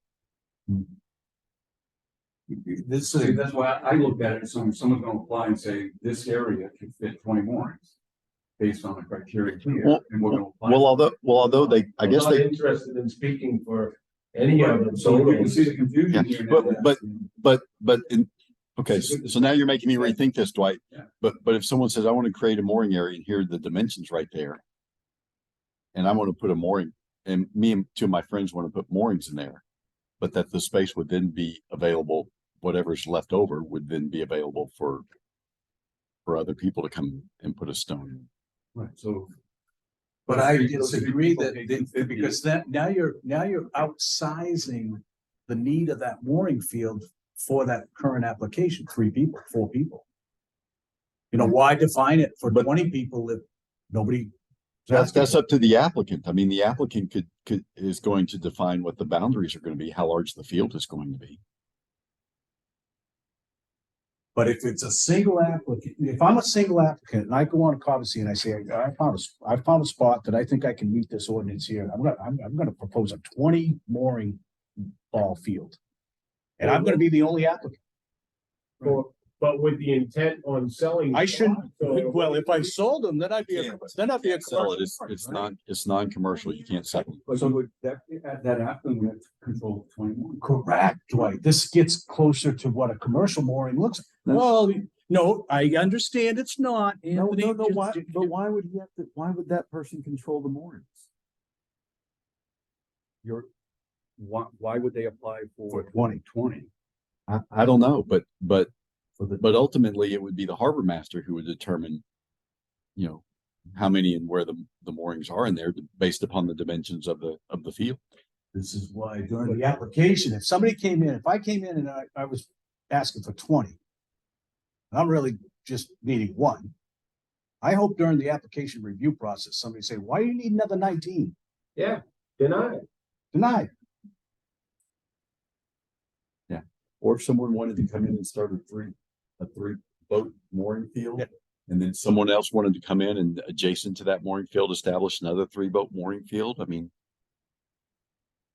S4: That's why I looked at it. So someone's gonna apply and say, this area can fit 20 moorings. Based on the criteria here.
S1: Well,
S4: and we're gonna apply.
S1: Although I
S2: I'm
S1: guess
S2: not
S1: they,
S2: interested in speaking for any of them.
S4: So you can see the confusion
S1: Yeah,
S4: here.
S1: but okay, so now you're making me rethink this, Dwight.
S4: Yeah.
S1: But if someone says, I want to create a mooring area and here are the dimensions right there. And I want to put a mooring, and me and 2 of my friends want to put moorings in there. But that the space would then be available, whatever's left over would then be available for other people to come and put a stone in.
S4: Right, so.
S6: But I
S4: Those
S6: disagree
S4: people
S6: that,
S4: pay $250.
S6: because that, now you're outsizing the need of that mooring field for that current application, 3 people, 4 people. Why define it for 20 people if nobody?
S1: That's up to the applicant. I mean, the applicant is going to define what the boundaries are going to be, how large the field is going to be.
S6: But if it's a single applicant, if I'm a single applicant and I go on Cobussy and I say, I found a spot that I think I can meet this ordinance here, I'm gonna propose a 20 mooring ball field. And I'm gonna be the only applicant.
S2: But with the intent on selling.
S6: I shouldn't,
S2: So-
S6: well, if I sold them, then I'd be a
S1: Sell it.
S6: commercial.
S1: It's non-commercial. You can't sell it.
S4: But so would that happen, we have to control 20 moorings.
S6: Correct, Dwight. This gets closer to what a commercial mooring looks. Well, no, I understand it's not. Anthony.
S1: why would why would that person control the moorings?
S4: Why would they apply for
S6: 20.
S1: I don't know, but ultimately it would be the harbor master who would determine, how many and where the moorings are in there based upon the dimensions of the field.
S6: This is why during the application, if somebody came in, if I came in and I was asking for 20. And I'm really just needing one. I hope during the application review process, somebody say, why do you need another 19?
S2: Yeah, deny it.
S6: Denied.
S1: Or if someone wanted to come in and start a three boat mooring field.
S6: Yeah.
S1: And then someone else wanted to come in and adjacent to that mooring field, establish another 3 boat mooring field. I mean,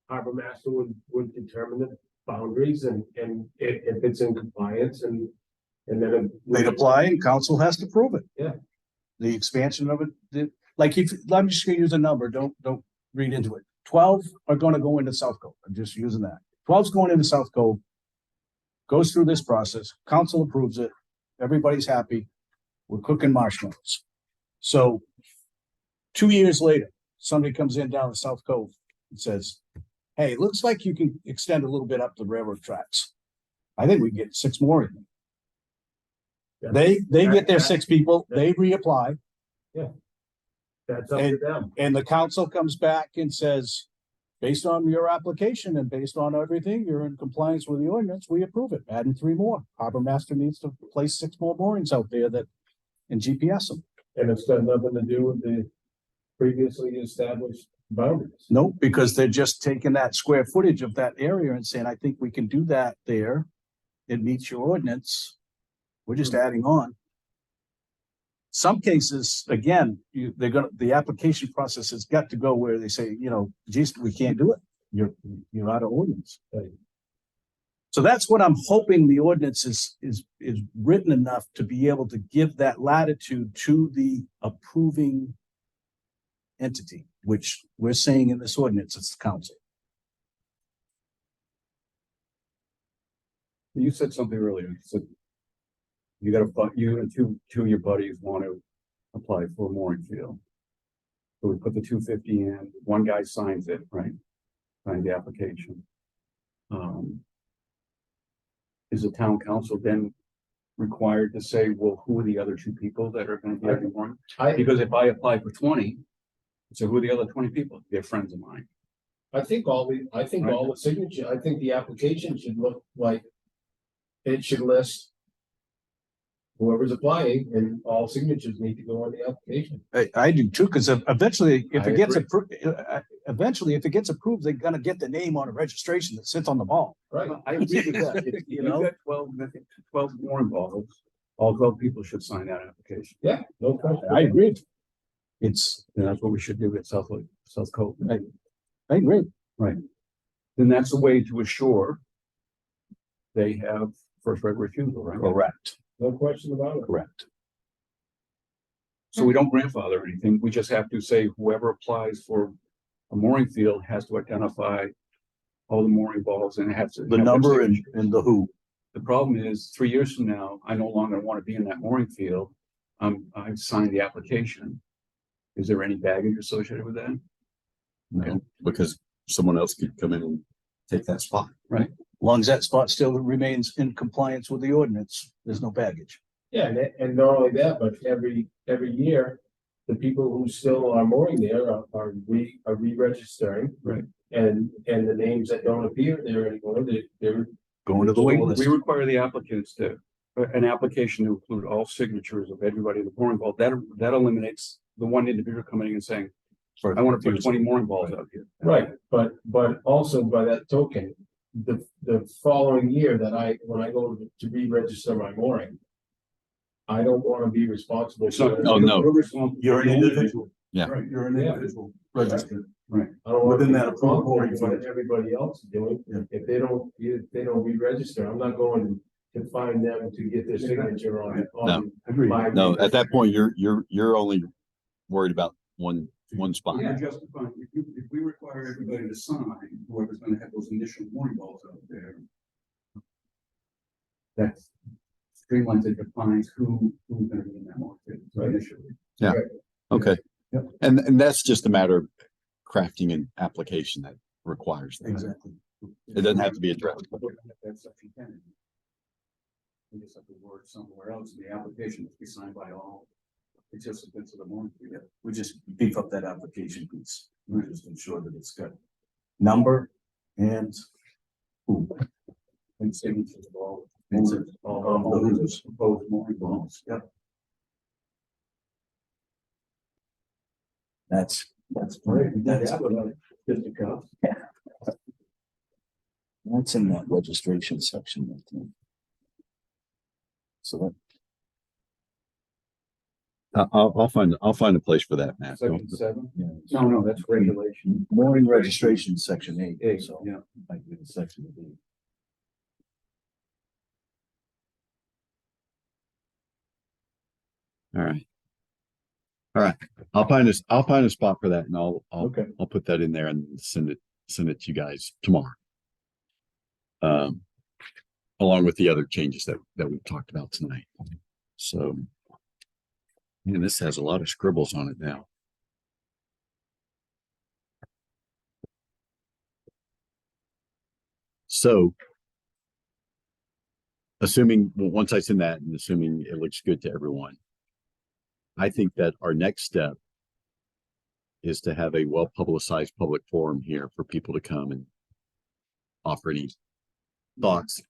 S2: Harbor master would determine the boundaries and if it's in compliance and then.
S6: They'd apply and council has to prove it.
S2: Yeah.
S6: The expansion of it, like if, I'm just gonna use a number, don't read into it. 12 are gonna go into South Cove. I'm just using that. 12's going into South Cove. Goes through this process, council approves it, everybody's happy, we're cooking marshmallows. So 2 years later, somebody comes in down the South Cove and says, hey, it looks like you can extend a little bit up the railroad tracks. I think we can get 6 more in.
S2: Yeah.
S6: They get their 6 people, they reapply,
S2: That's up to them.
S6: and the council comes back and says, based on your application and based on everything, you're in compliance with the ordinance, we approve it, adding 3 more. Harbor master needs to place 6 more moorings out there that, and GPS them.
S2: And it's got nothing to do with the previously established boundaries.
S6: No, because they're just taking that square footage of that area and saying, I think we can do that there. It meets your ordinance. We're just adding on. Some cases, again, the application process has got to go where they say, geez, we can't do it. You're out of ordinance.
S2: Right.
S6: So that's what I'm hoping the ordinance is written enough to be able to give that latitude to the approving entity, which we're saying in this ordinance, it's the council.
S4: You said something earlier, so you you and two of your buddies want to apply for a mooring field. So we put the 250 in, one guy signs it, right? Signs the application. Is the town council then required to say, well, who are the other 2 people that are gonna be having mooring? Because if I apply for 20, so who are the other 20 people? They're friends of mine.
S2: I think all the signature, I think the application should look like it should list whoever's applying and all signatures need to go on the application.
S6: I do too, because eventually, if
S2: I
S6: it gets
S2: agree.
S6: approved, if it gets approved, they're gonna get the name on a registration that sits on the ball.
S2: Right.
S4: I agree with that. If
S6: You
S4: you've
S6: know?
S4: got 12 mooring balls, all 12 people should sign that application.
S2: Yeah, no question.
S6: I agree. It's,
S4: And that's what we should do at South Cove.
S6: I agree.
S4: Then that's a way to assure they have first right of refusal, right?
S6: Correct,
S2: No question about it.
S6: correct.
S4: So we don't grandfather anything. We just have to say whoever applies for a mooring field has to identify all the mooring balls and it has to.
S6: The
S4: have their
S6: number
S4: signature.
S6: and the who.
S4: The problem is 3 years from now, I no longer want to be in that mooring field. I've signed the application. Is there any baggage associated with that?
S1: no, because someone else could come in and take that spot.
S6: As long as that spot still remains in compliance with the ordinance, there's no baggage.
S2: Yeah, and not only that, but every year, the people who still are mooring there are re-registering.
S4: Right.
S2: And the names that don't appear there anymore, they're
S6: Going to the wait
S4: We
S6: list.
S4: require the applicants to, an application to include all signatures of everybody in the mooring ball. That eliminates the one individual coming in and saying, I want to put 20 mooring balls out here.
S2: right, but also by that token, the following year when I go to re-register my mooring, I don't want to be responsible.
S4: It's not.
S1: Oh, no.
S4: You're responsible.
S6: You're an individual.
S1: Yeah.
S6: Right, you're an
S2: Yeah.
S6: individual registered.
S2: I don't want to
S6: Within
S2: be
S6: that approval
S2: responsible for
S6: point.
S2: what everybody else is doing.
S6: Yeah.
S2: If they don't re-register, I'm not going to find them to get their signature on.
S4: Agreed.
S2: my-
S1: No, at that point, you're only worried about one spot.
S4: Yeah, justifying, if we require everybody to sign, whoever's gonna have those initial mooring balls out there. That streamlines and defines who's gonna be in that market initially.
S1: Okay.
S4: Yep.
S1: And that's just a matter of crafting an application that requires that.
S6: Exactly.
S1: It doesn't have to be addressed.
S4: That's section 10. We just have to word somewhere else in the application to be signed by all participants of the mooring.
S5: Yeah, we just beef up that application piece. We just ensure that it's got number and who.
S4: And signatures of all.
S5: It's
S4: All those proposed mooring bonds.
S5: Yep. That's
S4: Right,
S5: that's
S4: just a cup.
S5: that's in that registration section, I think. So
S1: I'll find a place for that, Matt. Don't-
S4: Section 7?
S5: yeah,
S4: No, that's regulation.
S5: mooring registration, section 8.
S4: Eight,
S5: So
S4: yeah.
S5: might be the section of the.
S1: All right. All right. I'll find a spot for that and
S5: Okay.
S1: I'll put that in there and send it to you guys tomorrow. Along with the other changes that we've talked about tonight. So, man, this has a lot of scribbles on it now. So, once I send that and assuming it looks good to everyone, I think that our next step is to have a well-publicized public forum here for people to come and offer any thoughts,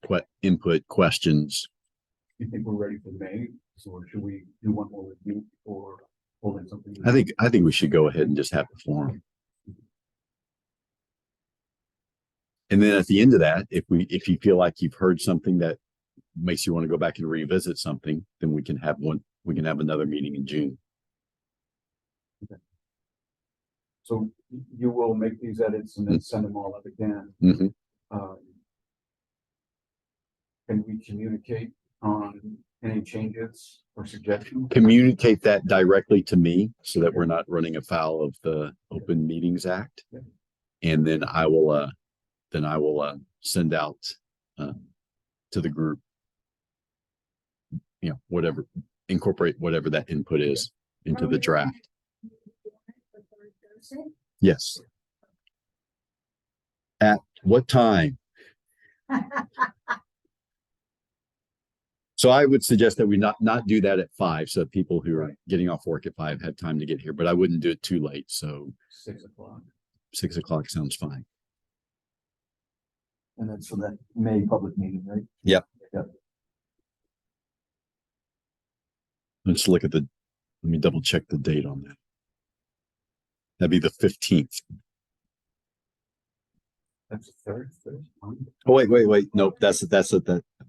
S1: input, questions.
S4: You think we're ready for May? So should we do one more review before holding something?
S1: I think we should go ahead and just have the forum. And then at the end of that, if you feel like you've heard something that makes you want to go back and revisit something, then we can have another meeting in June.
S4: So you will make these edits and then send them all up again.
S1: Mhm.
S4: Can we communicate on any changes or suggestions?
S1: Communicate that directly to me so that we're not running afoul of the Open Meetings Act.
S4: Yeah.
S1: And then I will send out to the group, whatever, incorporate whatever that input is into the draft. Yes. At what time? So I would suggest that we not do that at 5, so that people who are getting off work at 5 have time to get here, but I wouldn't do it too late. So
S4: 6 o'clock.
S1: 6 o'clock sounds fine.
S5: And that's for that May public meeting, right?
S1: Let's look at let me double check the date on that. That'd be the 15th.
S4: That's the third.
S1: Oh, wait. Nope, that's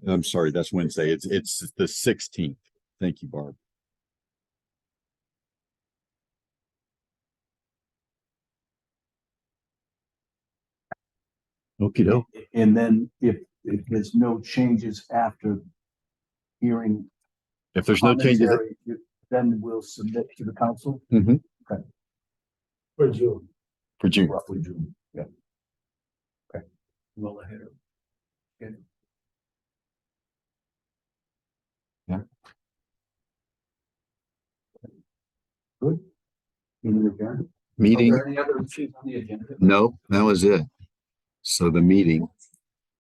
S1: I'm sorry, that's Wednesday. It's the 16th. Thank you, Barb. Okie doke.
S5: And then if there's no changes after hearing.
S1: If there's no changes,
S5: commentary, then we'll submit to the council.
S2: For June.
S1: for June.
S5: Roughly June. Yeah.
S4: Well ahead of. Okay.
S5: Good.
S4: Meeting adjourned. Are
S1: Meeting,
S4: there any other issues on the agenda?
S1: no, that was it. So the meeting